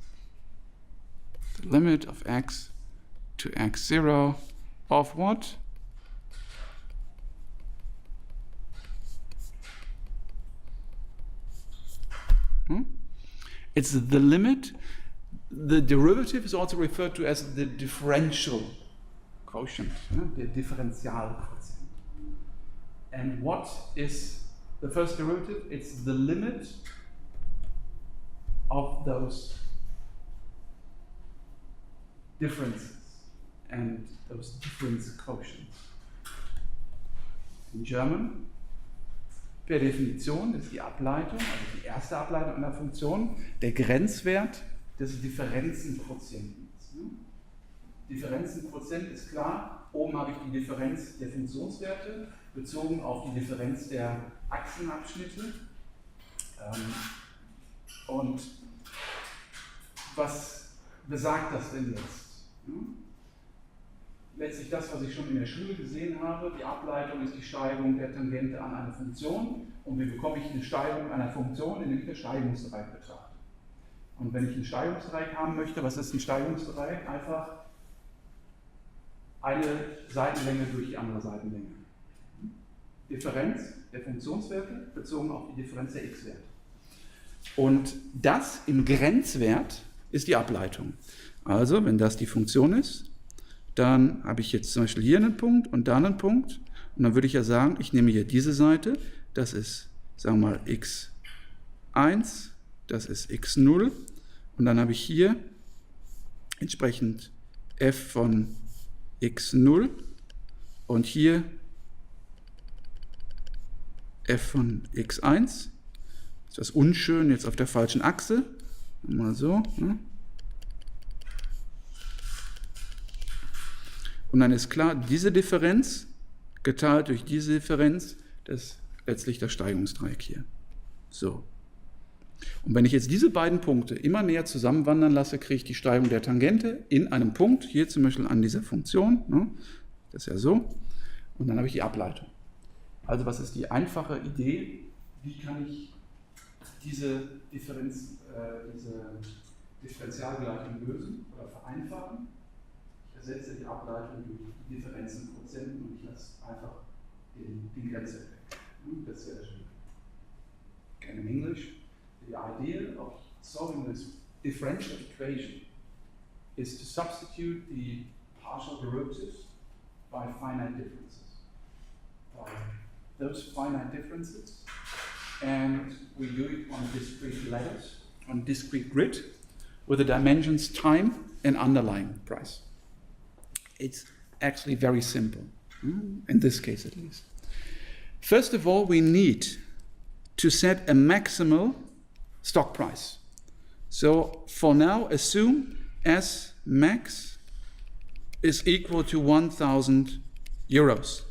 the limit of x to x0 of what? It's the limit. The derivative is also referred to as the differential quotient, the Differentialquotient. And what is the first derivative? It's the limit of those differences and those difference quotients. In German, per Definition ist die Ableitung, also die erste Ableitung einer Funktion, der Grenzwert des Differenzenquotienten. Differenzenquotient ist klar, oben habe ich die Differenz der Funktionswerte bezogen auf die Differenz der Achsenabschnitte. Und was besagt das denn jetzt? Letztlich das, was ich schon in der Schule gesehen habe, die Ableitung ist die Steigung der Tangente an eine Funktion. Und wie bekomme ich eine Steigung einer Funktion, indem ich das Steigungsdreieck betrachte. Und wenn ich ein Steigungsdreieck haben möchte, was ist ein Steigungsdreieck? Einfach eine Seitenlänge durch die andere Seitenlänge. Differenz der Funktionswerte bezogen auf die Differenz der x-Werte. Und das im Grenzwert ist die Ableitung. Also, wenn das die Funktion ist, dann habe ich jetzt zum Beispiel hier einen Punkt und da einen Punkt. Und dann würde ich ja sagen, ich nehme hier diese Seite, das ist, sagen wir mal, x1, das ist x0. Und dann habe ich hier entsprechend f von x0 und hier f von x1. Ist das unschön, jetzt auf der falschen Achse. Mal so. Ne? Und dann ist klar, diese Differenz geteilt durch diese Differenz, das ist letztlich das Steigungsdreieck hier. So. Und wenn ich jetzt diese beiden Punkte immer näher zusammenwandern lasse, kriege ich die Steigung der Tangente in einem Punkt, hier zum Beispiel an dieser Funktion, ne? Das ist ja so, und dann habe ich die Ableitung. Also was ist die einfache Idee, wie kann ich diese Differentialgleichung lösen oder vereinfachen? Ich ersetze die Ableitung durch die Differenzenquotienten und ich lasse einfach den Grenzwert weg. Das ist ja schön. Again, in English, the idea of solving this differential equation is to substitute the partial derivatives by finite differences. By those finite differences, and we do it on discrete layers, on discrete grid, with the dimensions time and underlying price. It's actually very simple, in this case at least. First of all, we need to set a maximal stock price. So for now, assume S max is equal to 1,000 euros.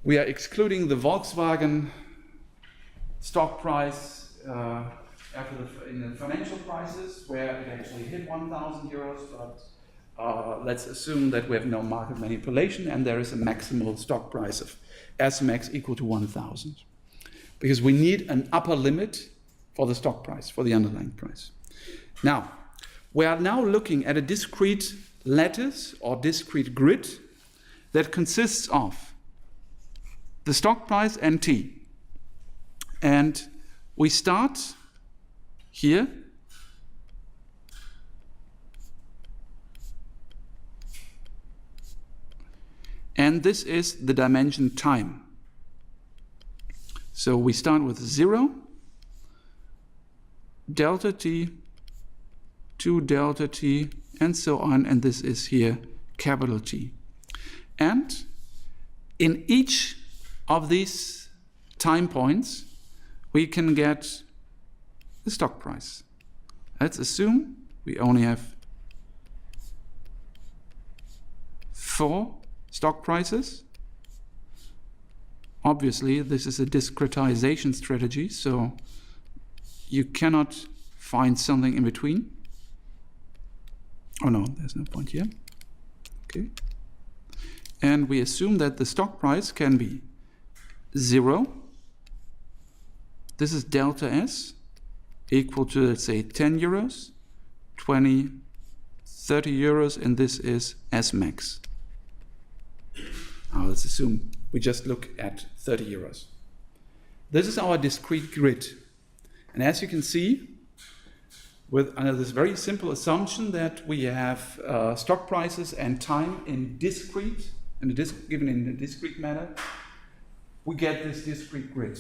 We are excluding the Volkswagen stock price in the financial crisis, where it actually hit 1,000 euros, but let's assume that we have no market manipulation and there is a maximal stock price of S max equal to 1,000. Because we need an upper limit for the stock price, for the underlying price. Now, we are now looking at a discrete lattice or discrete grid that consists of the stock price and T. And we start here. And this is the dimension time. So we start with 0, delta t, 2 delta t, and so on, and this is here capital T. And in each of these time points, we can get the stock price. Let's assume we only have 4 stock prices. Obviously, this is a discretization strategy, so you cannot find something in between. Oh no, there's no point here. Okay. And we assume that the stock price can be 0. This is delta S. equal to, let's say, 10 euros, 20, 30 euros, and this is S max. Now let's assume we just look at 30 euros. This is our discrete grid. And as you can see, under this very simple assumption that we have stock prices and time in discrete, given in a discrete manner, we get this discrete grid.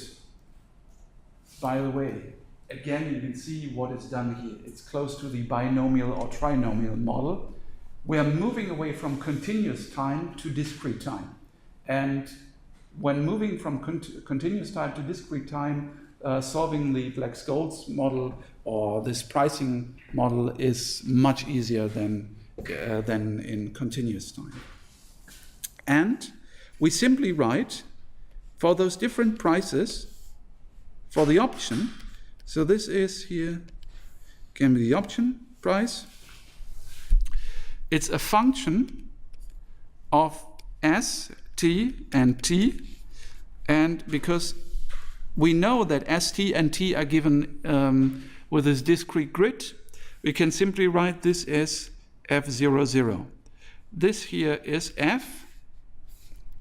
By the way, again, you can see what is done here. It's close to the binomial or trinomial model. We are moving away from continuous time to discrete time. And when moving from continuous time to discrete time, solving the Black-Scholes model or this pricing model is much easier than in continuous time. And we simply write for those different prices for the option. So this is here, can be the option price. It's a function of S, T, and T. And because we know that S, T, and T are given with this discrete grid, we can simply write this as F00. This here is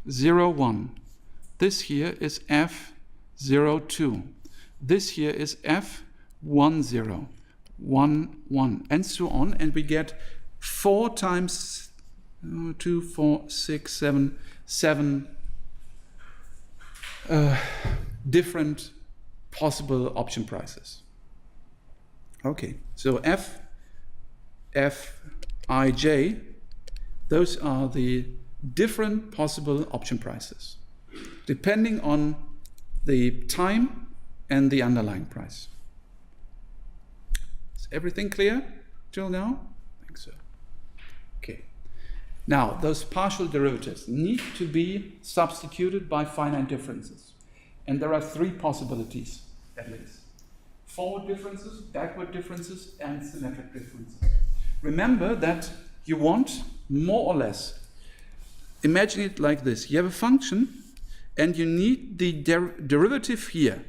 F01. This here is F02. This here is F10, 1, 1, and so on. And we get 4 times 2, 4, 6, 7 different possible option prices. Okay, so F, I, J, those are the different possible option prices, depending on the time and the underlying price. Is everything clear till now? I think so. Okay. Now, those partial derivatives need to be substituted by finite differences. And there are 3 possibilities, at least. Forward differences, backward differences, and symmetric differences. Remember that you want more or less, imagine it like this. You have a function, and you need the derivative here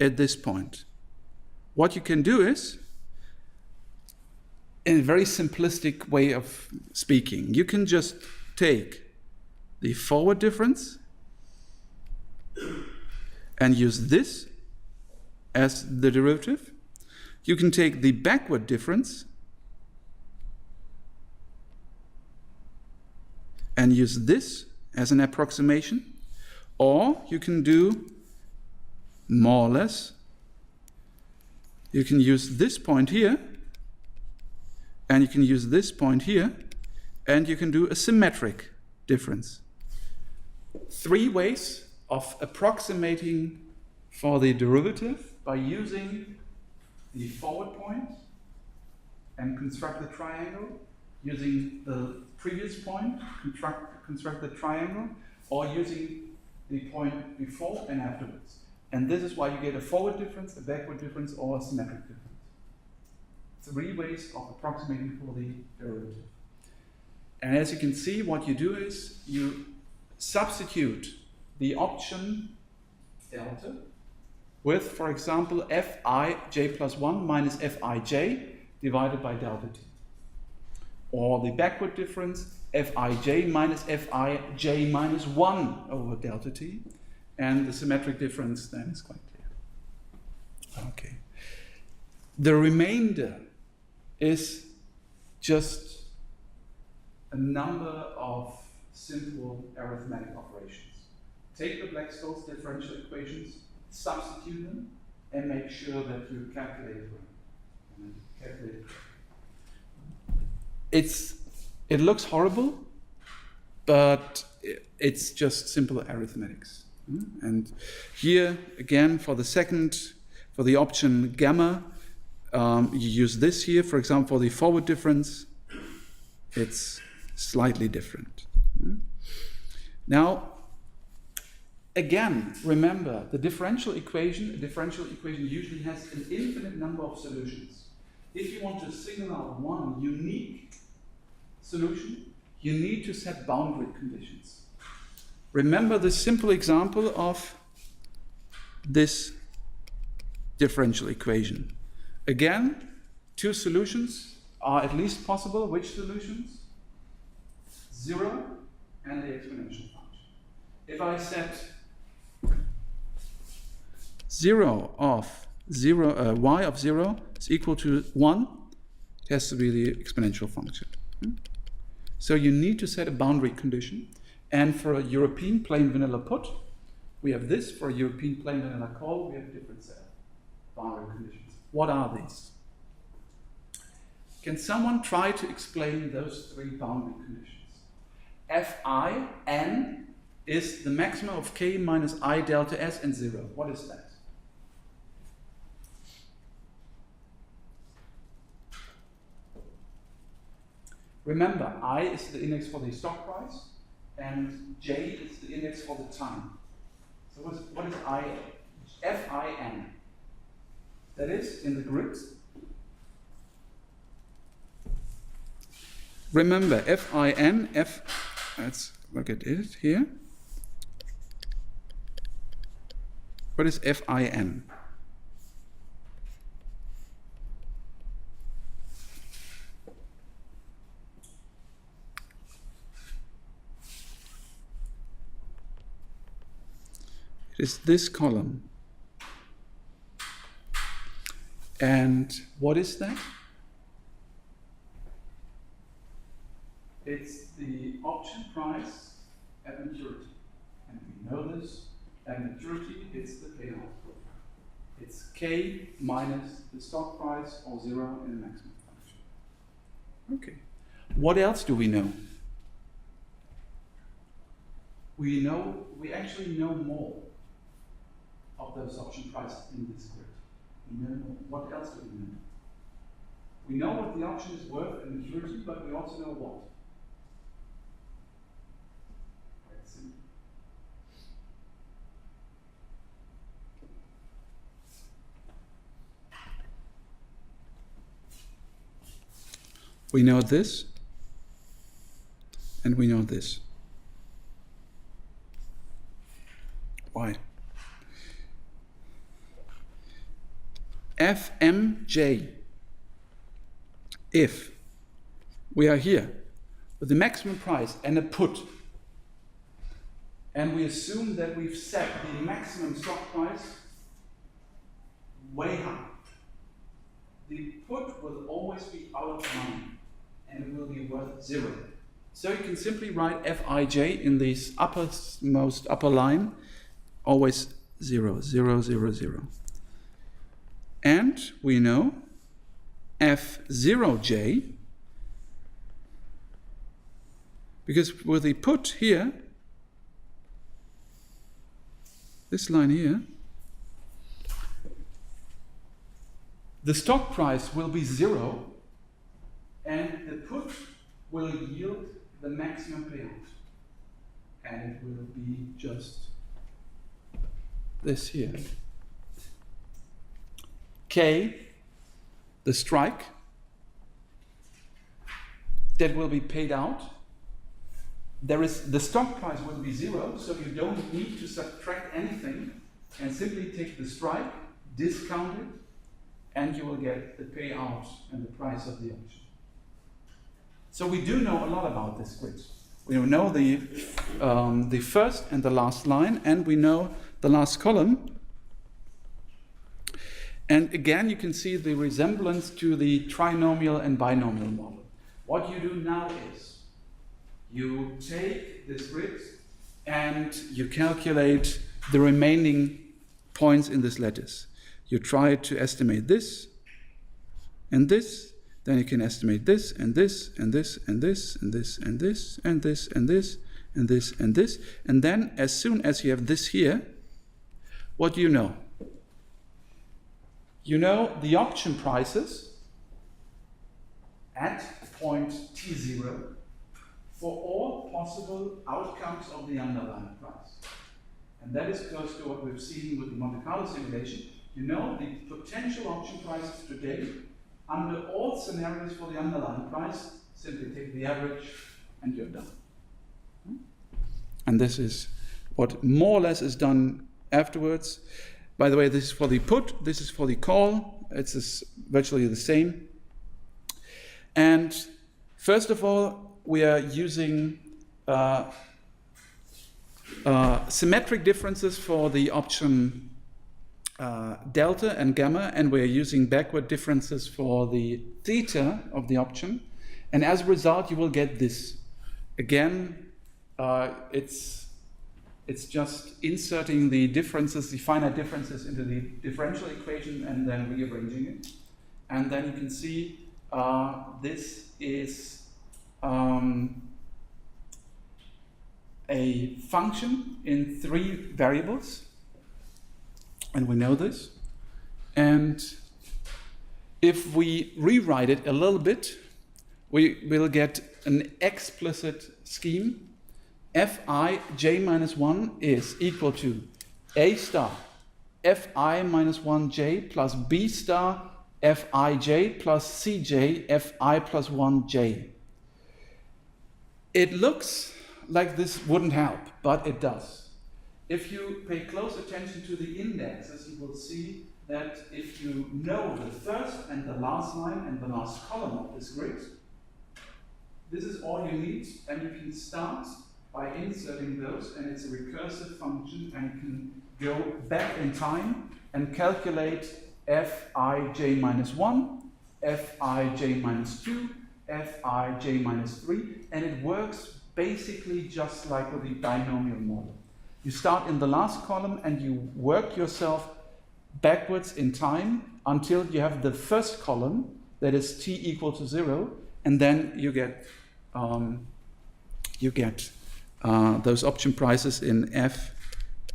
at this point. What you can do is, in a very simplistic way of speaking, you can just take the forward difference and use this as the derivative. You can take the backward difference and use this as an approximation, or you can do more or less. You can use this point here, and you can use this point here, and you can do a symmetric difference. 3 ways of approximating for the derivative by using the forward point and construct the triangle, using the previous point, construct the triangle, or using the point before and afterwards. And this is why you get a forward difference, a backward difference, or a symmetric difference. 3 ways of approximating for the derivative. And as you can see, what you do is you substitute the option delta with, for example, Fij plus 1 minus Fij divided by delta t. Or the backward difference, Fij minus Fij minus 1 over delta t. And the symmetric difference then is quite clear. Okay. The remainder is just a number of simple arithmetic operations. Take the Black-Scholes differential equations, substitute them, and make sure that you calculate it. It looks horrible, but it's just simple arithmetics. And here again, for the option gamma, you use this here. For example, for the forward difference, it's slightly different. Now, again, remember the differential equation. A differential equation usually has an infinite number of solutions. If you want to single out one unique solution, you need to set boundary conditions. Remember the simple example of this differential equation. Again, two solutions are at least possible. Which solutions? 0 and the exponential function. If I set 0 of 0, y of 0 is equal to 1, it has to be the exponential function. So you need to set a boundary condition. And for a European plain vanilla put, we have this. For a European plain vanilla call, we have a different set of boundary conditions. What are these? Can someone try to explain those three boundary conditions? Fi n is the maximum of k minus I delta s and 0. What is that? Remember, I is the index for the stock price, and j is the index for the time. So what is I? Fin. That is in the grid. Remember, fin, let's look at it here. What is fin? It is this column. And what is that? It's the option price at maturity. And we know this. At maturity, it's the payout profile. It's k minus the stock price or 0 in the maximum function. Okay. What else do we know? We actually know more of those option prices in this grid. We know more. What else do we know? We know what the option is worth at maturity, but we also know what? Quite simple. We know this, and we know this. Why? Fmj, if we are here with the maximum price and a put, and we assume that we've set the maximum stock price way high, the put will always be out of money and it will be worth 0. So you can simply write Fij in this uppermost upper line, always 0, 0, 0, 0. And we know F0j, because with the put here, this line here, the stock price will be 0 and the put will yield the maximum payout. And it will be just this here. K, the strike, that will be paid out. The stock price will be 0, so you don't need to subtract anything and simply take the strike, discount it, and you will get the payout and the price of the option. So we do know a lot about this grid. We know the first and the last line, and we know the last column. And again, you can see the resemblance to the trinomial and binomial model. What you do now is you take this grid and you calculate the remaining points in this lattice. You try to estimate this and this, then you can estimate this and this and this and this and this and this and this and this and this and this. And then as soon as you have this here, what do you know? You know the option prices at point t0 for all possible outcomes of the underlying price. And that is close to what we've seen with the Monte Carlo simulation. You know the potential option prices today under all scenarios for the underlying price. Simply take the average and you're done. And this is what more or less is done afterwards. By the way, this is for the put, this is for the call. It's virtually the same. And first of all, we are using symmetric differences for the option delta and gamma, and we're using backward differences for the theta of the option. And as a result, you will get this. Again, it's just inserting the differences, the finite differences into the differential equation and then rearranging it. And then you can see this is a function in 3 variables. And we know this. And if we rewrite it a little bit, we will get an explicit scheme. Fi j minus 1 is equal to A star Fi minus 1j plus B star Fij plus Cj Fi plus 1j. It looks like this wouldn't help, but it does. If you pay close attention to the indexes, you will see that if you know the first and the last line and the last column of this grid, this is all you need, and you can start by inserting those, and it's a recursive function, and you can go back in time and calculate Fij minus 1, Fij minus 2, Fij minus 3, and it works basically just like with the binomial model. You start in the last column and you work yourself backwards in time until you have the first column, that is t equal to 0, and then you get those option prices in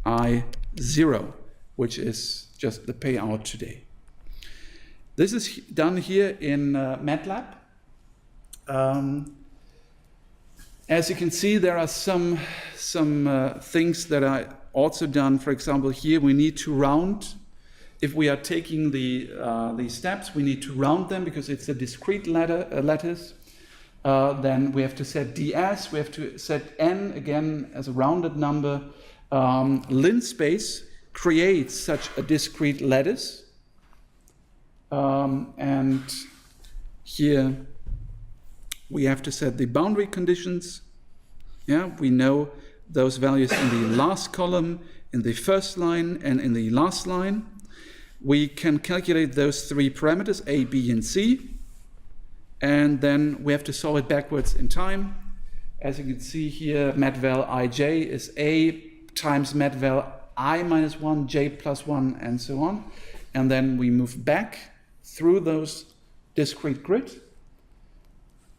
Fi0, which is just the payout today. This is done here in MATLAB. As you can see, there are some things that are also done. For example, here we need to round. If we are taking the steps, we need to round them because it's a discrete lattice. Then we have to set ds, we have to set n again as a rounded number. Linspace creates such a discrete lattice. And here we have to set the boundary conditions. Yeah, we know those values in the last column, in the first line, and in the last line. We can calculate those 3 parameters, a, b, and c. And then we have to solve it backwards in time. As you can see here, matval ij is a times matval I minus 1, j plus 1, and so on. And then we move back through those discrete grid.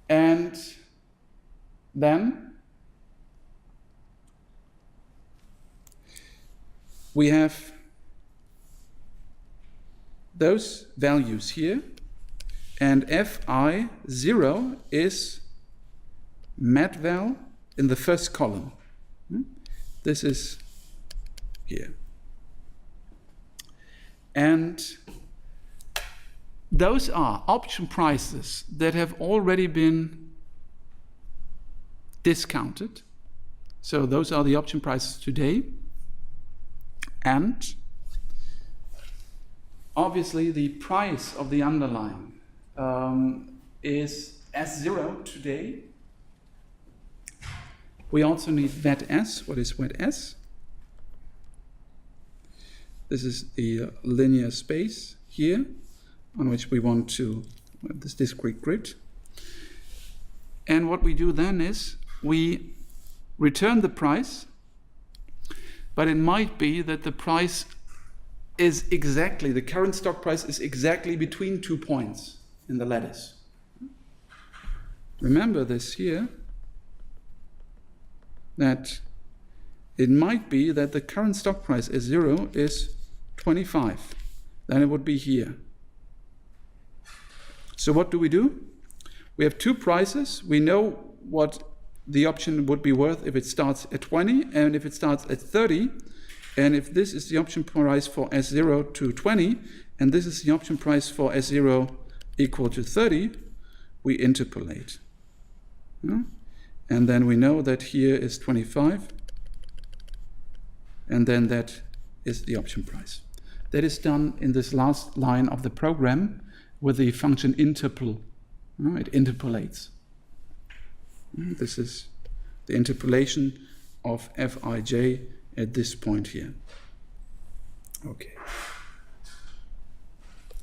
And then we have those values here, and Fi0 is matval in the first column. This is here. And those are option prices that have already been discounted. So those are the option prices today. And obviously the price of the underlying is S0 today. We also need vet S. What is vet S? This is the linear space here on which we want to have this discrete grid. And what we do then is we return the price, but it might be that the price is exactly, the current stock price is exactly between 2 points in the lattice. Remember this here, that it might be that the current stock price S0 is 25. Then it would be here. So what do? We have 2 prices. We know what the option would be worth if it starts at 20 and if it starts at 30. And if this is the option price for S0 to 20, and this is the option price for S0 equal to 30, we interpolate. Yeah? And then we know that here is 25, and then that is the option price. That is done in this last line of the program with the function interpol. It interpolates. This is the interpolation of Fij at this point here. Okay.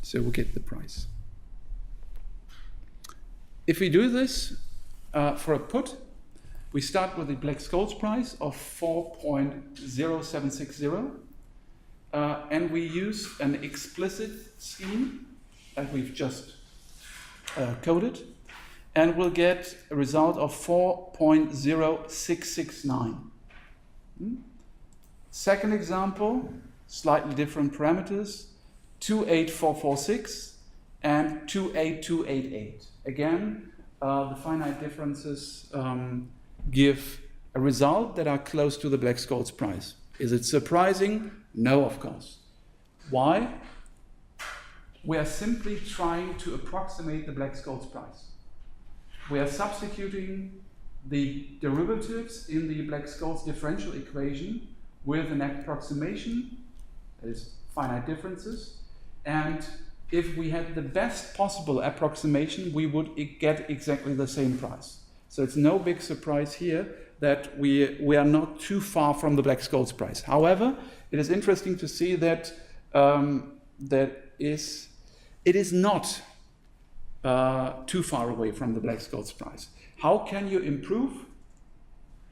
So we get the price. If we do this for a put, we start with the Black-Scholes price of 4.0760, and we use an explicit scheme that we've just coded, and we'll get a result of 4.0669. Second example, slightly different parameters, 28446 and 28288. Again, the finite differences give a result that are close to the Black-Scholes price. Is it surprising? No, of course. Why? We are simply trying to approximate the Black-Scholes price. We are substituting the derivatives in the Black-Scholes differential equation with an approximation, that is finite differences, and if we had the best possible approximation, we would get exactly the same price. So it's no big surprise here that we are not too far from the Black-Scholes price. However, it is interesting to see that it is not too far away from the Black-Scholes price. How can you improve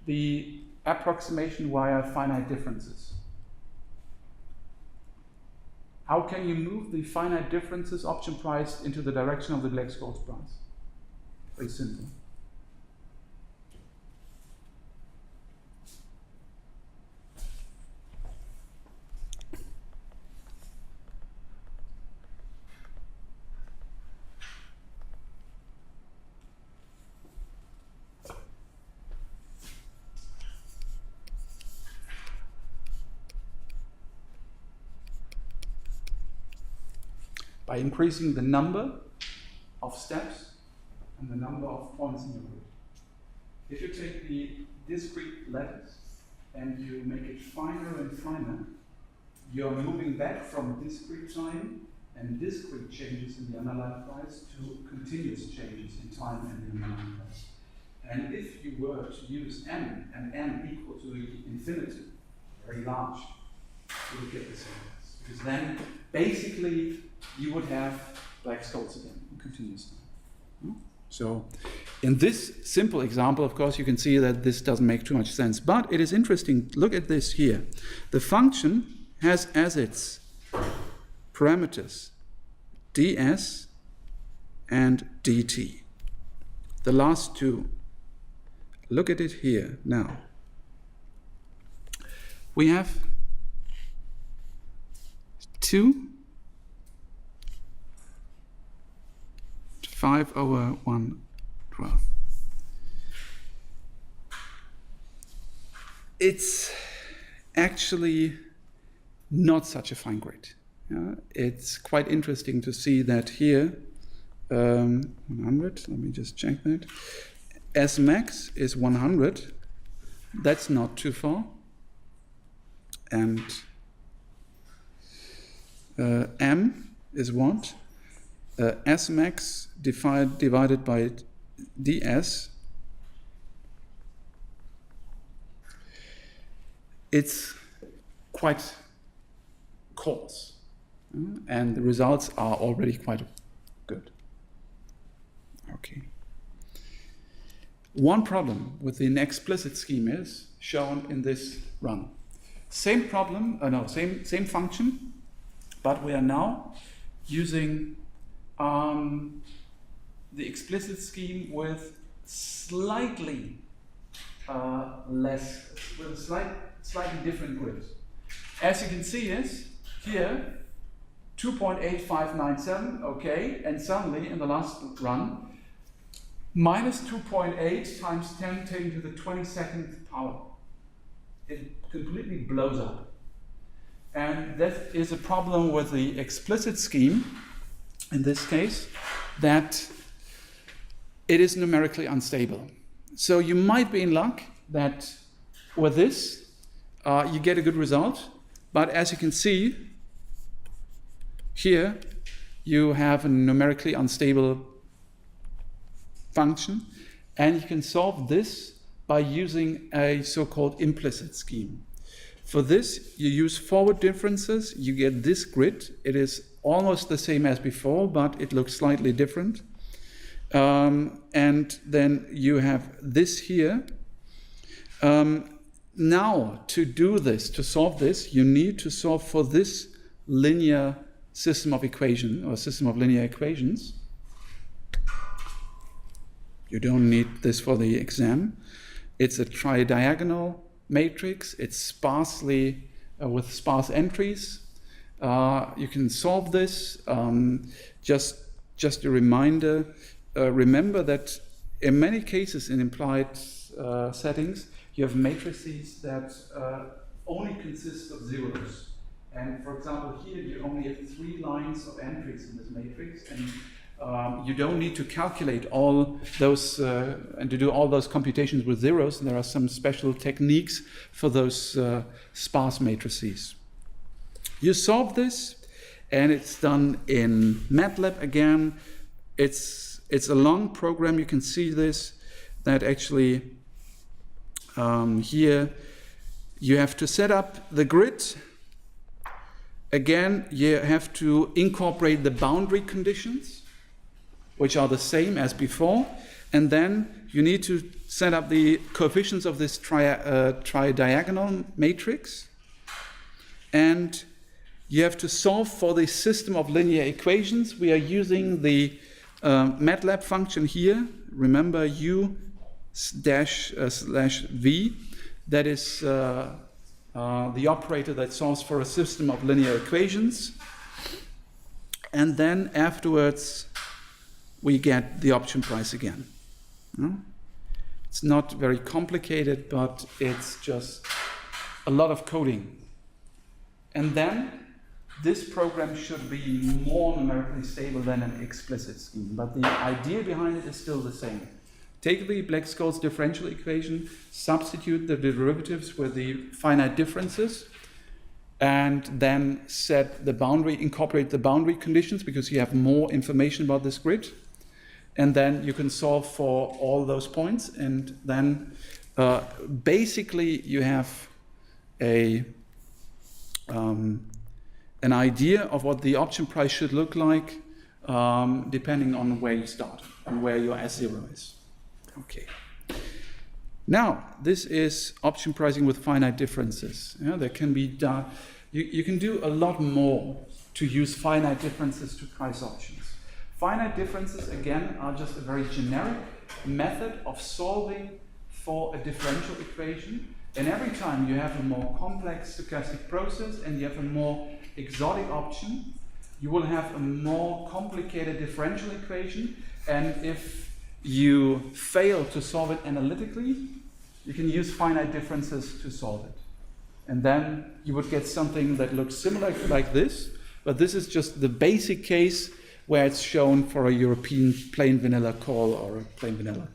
the approximation via finite differences? How can you move the finite differences option price into the direction of the Black-Scholes price? Very simple. By increasing the number of steps and the number of points in the grid. If you take the discrete lattice and you make it finer and finer, you are moving back from discrete time and discrete changes in the underlying price to continuous changes in time and the underlying price. And if you were to use n, and n equal to infinity, very large, you would get the same price. Because then, basically, you would have Black-Scholes again, continuously. So, in this simple example, of course, you can see that this doesn't make too much sense. But it is interesting. Look at this here. The function has as its parameters ds and dt. The last two. Look at it here now. We have 2 5/1/12. It's actually not such a fine grid. It's quite interesting to see that here, 100, let me just check that. S max is 100, that's not too far. And M is what? S max divided by ds, it's quite coarse, and the results are already quite good. Okay. One problem with the explicit scheme is shown in this run. Same problem, same function, but we are now using the explicit scheme with slightly slightly different grids. As you can see is here 2.8597, okay, and suddenly in the last run minus 2.8 times 10 taken to the 22nd power. It completely blows up. And that is a problem with the explicit scheme, in this case, that it is numerically unstable. So you might be in luck that with this, you get a good result. But as you can see, here you have a numerically unstable function, and you can solve this by using a so-called implicit scheme. For this, you use forward differences, you get this grid. It is almost the same as before, but it looks slightly different. And then you have this here. Now, to do this, to solve this, you need to solve for this linear system of equation, or system of linear equations. You don't need this for the exam. It's a tridiagonal matrix. It's sparsely with sparse entries. You can solve this. Just a reminder. Remember that in many cases in implied settings, you have matrices that only consist of zeros. And for example, here you only have 3 lines of entries in this matrix, and you don't need to calculate all those and to do all those computations with zeros. There are some special techniques for those sparse matrices. You solve this, and it's done in MATLAB again. It's a long program. You can see this, that actually here you have to set up the grid. Again, you have to incorporate the boundary conditions, which are the same as before, and then you need to set up the coefficients of this tridiagonal matrix, and you have to solve for the system of linear equations. We are using the MATLAB function here. Remember u / v. That is the operator that solves for a system of linear equations. And then afterwards, we get the option price again. It's not very complicated, but it's just a lot of coding. And then this program should be more numerically stable than an explicit scheme, but the idea behind it is still the same. Take the Black-Scholes differential equation, substitute the derivatives with the finite differences, and then set the boundary, incorporate the boundary conditions because you have more information about this grid. And then you can solve for all those points, and then basically you have an idea of what the option price should look like depending on where you start and where your S0 is. Okay. Now, this is option pricing with finite differences. There can be done. You can do a lot more to use finite differences to price options. Finite differences, again, are just a very generic method of solving for a differential equation. And every time you have a more complex stochastic process and you have a more exotic option, you will have a more complicated differential equation. And if you fail to solve it analytically, you can use finite differences to solve it. And then you would get something that looks similar like this, but this is just the basic case where it's shown for a European plain vanilla call or a plain vanilla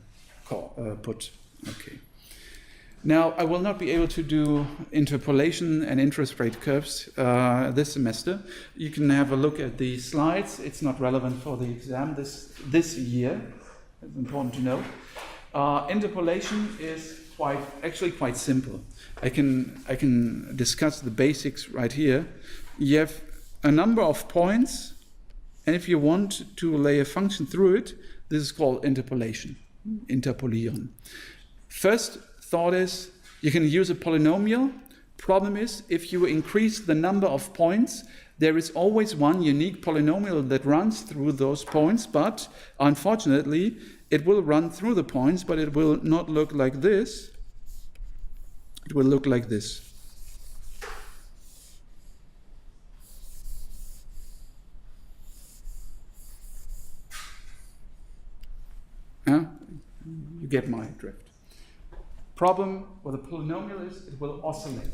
call, put. Okay. Now, I will not be able to do interpolation and interest rate curves this semester. You can have a look at the slides. It's not relevant for the exam this year. It's important to know. Interpolation is quite simple. I can discuss the basics right here. You have a number of points, and if you want to lay a function through it, this is called interpolation. Interpolieren. First thought is you can use a polynomial. Problem is, if you increase the number of points, there is always one unique polynomial that runs through those points, but unfortunately, it will run through the points, but it will not look like this. It will look like this. You get my drift. Problem with a polynomial is it will oscillate.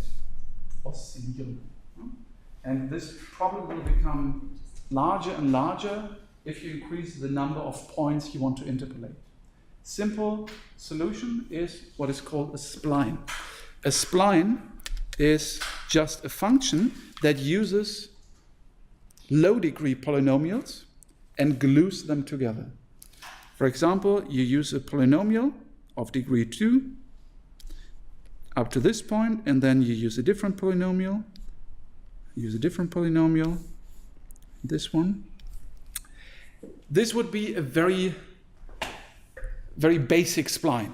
And this problem will become larger and larger if you increase the number of points you want to interpolate. Simple solution is what is called a spline. A spline is just a function that uses low-degree polynomials and glues them together. For example, you use a polynomial of degree 2 up to this point, and then you use a different polynomial, this one. This would be a very, very basic spline.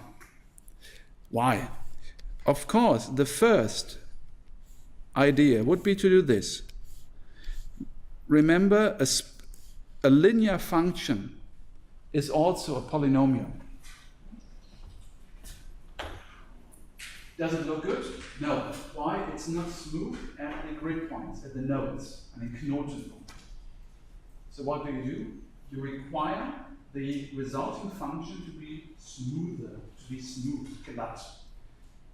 Why? Of course, the first idea would be to do this. Remember, a linear function is also a polynomial. Does it look good? No. Why? It's not smooth at the grid points, at the nodes, and in Knoten. So what do? You require the resulting function to be smoother, to be smooth, glatt.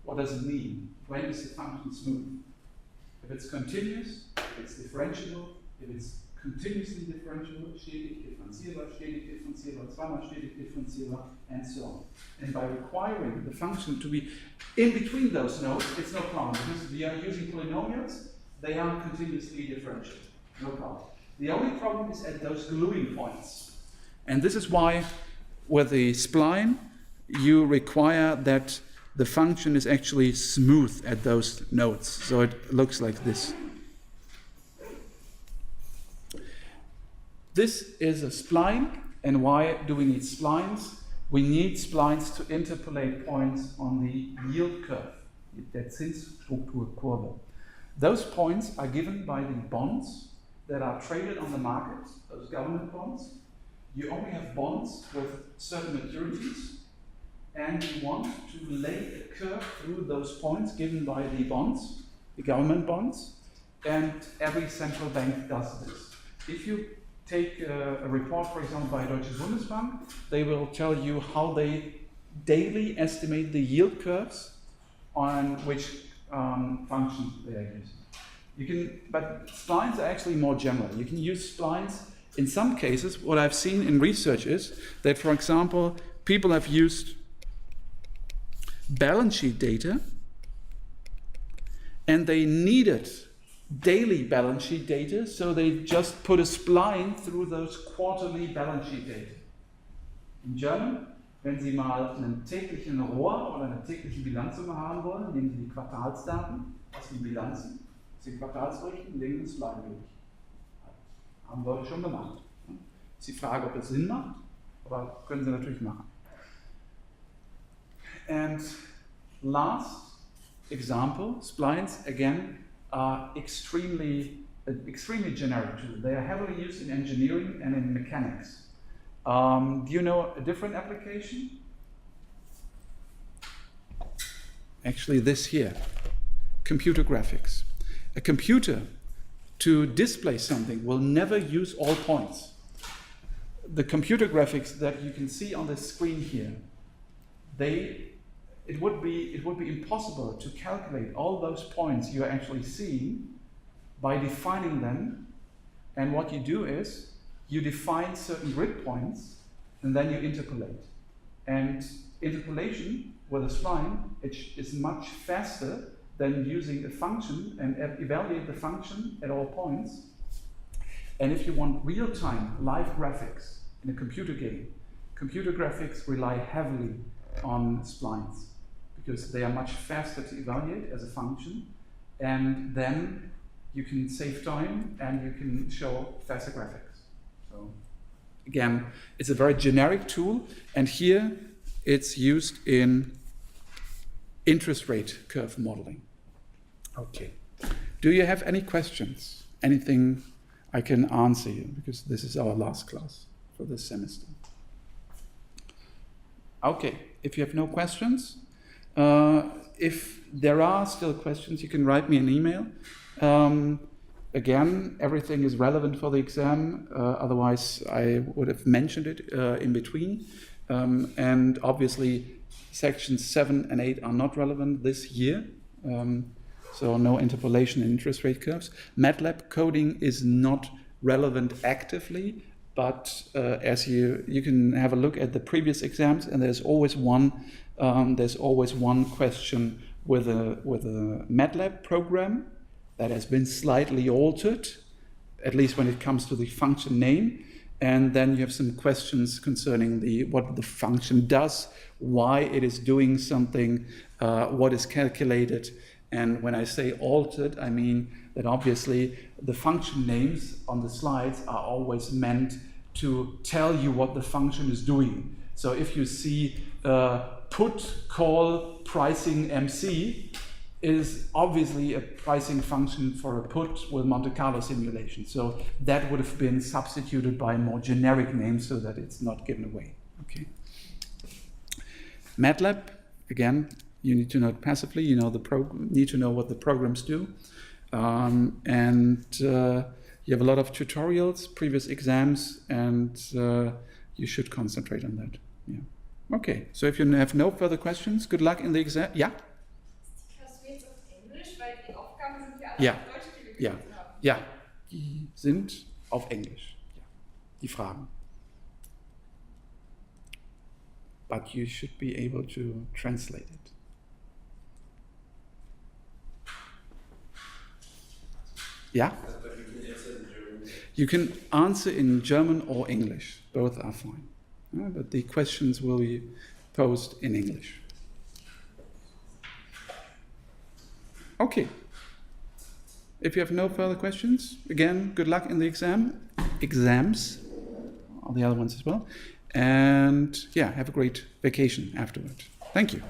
What does it mean? When is the function smooth? If it's continuous, it's differentiable. If it's continuously differentiable, stetig differenzierbar, zweimal stetig differenzierbar, and so on. And by requiring the function to be in between those nodes, it's no problem, because we are using polynomials, they are continuously differentiable, no problem. The only problem is at those gluing points. And this is why, with the spline, you require that the function is actually smooth at those nodes. So it looks like this. This is a spline, and why do we need splines? We need splines to interpolate points on the yield curve, der Zinsstrukturkurve. Those points are given by the bonds that are traded on the market, those government bonds. You only have bonds with certain maturities, and you want to lay a curve through those points given by the bonds, the government bonds, and every central bank does this. If you take a report, for example, by Deutsche Bundesbank, they will tell you how they daily estimate the yield curves on which functions they are using. But splines are actually more general. You can use splines. In some cases, what I've seen in research is that, for example, people have used balance sheet data, and they needed daily balance sheet data, so they just put a spline through those quarterly balance sheet data. In German, wenn Sie mal einen täglichen ROA oder eine tägliche Bilanzsumme haben wollen, nehmen Sie die Quartalsdaten aus den Bilanzen, aus den Quartalsberichten, legen den Spline durch. Haben Leute schon gemacht. Ist die Frage, ob es Sinn macht, aber können Sie natürlich machen. And last example, splines again are extremely generic too. They are heavily used in engineering and in mechanics. Do you know a different application? Actually, this here, computer graphics. A computer, to display something, will never use all points. The computer graphics that you can see on the screen here, it would be impossible to calculate all those points you're actually seeing by defining them. And what you do is you define certain grid points and then you interpolate. And interpolation with a spline is much faster than using a function and evaluate the function at all points. And if you want real-time live graphics in a computer game, computer graphics rely heavily on splines, because they are much faster to evaluate as a function, and then you can save time and you can show faster graphics. So again, it's a very generic tool, and here it's used in interest rate curve modeling. Okay. Do you have any questions? Anything I can answer you, because this is our last class for this semester. Okay, if you have no questions, if there are still questions, you can write me an email. Again, everything is relevant for the exam, otherwise I would have mentioned it in between. And obviously, sections 7 and 8 are not relevant this year, so no interpolation in interest rate curves. MATLAB coding is not relevant actively, but as you can have a look at the previous exams, and there's always one question with a MATLAB program that has been slightly altered at least when it comes to the function name. And then you have some questions concerning what the function does, why it is doing something, what is calculated. And when I say altered, I mean that obviously the function names on the slides are always meant to tell you what the function is doing. So if you see put call pricing MC is obviously a pricing function for a put with Monte Carlo simulation. So that would have been substituted by a more generic name so that it's not given away. Okay. MATLAB, again, you need to know it passively. You know need to know what the programs do. And you have a lot of tutorials, previous exams, and you should concentrate on that. Yeah. Okay, so if you have no further questions, good luck in the exam. Yeah? Ja, ja, ja, die sind auf Englisch, ja, die Fragen. But you should be able to translate it. Yeah? You can answer in German or English. Both are fine. But the questions will be posed in English. Okay. If you have no further questions, again, good luck in the exams, all the other ones as well. And yeah, have a great vacation afterward. Thank you.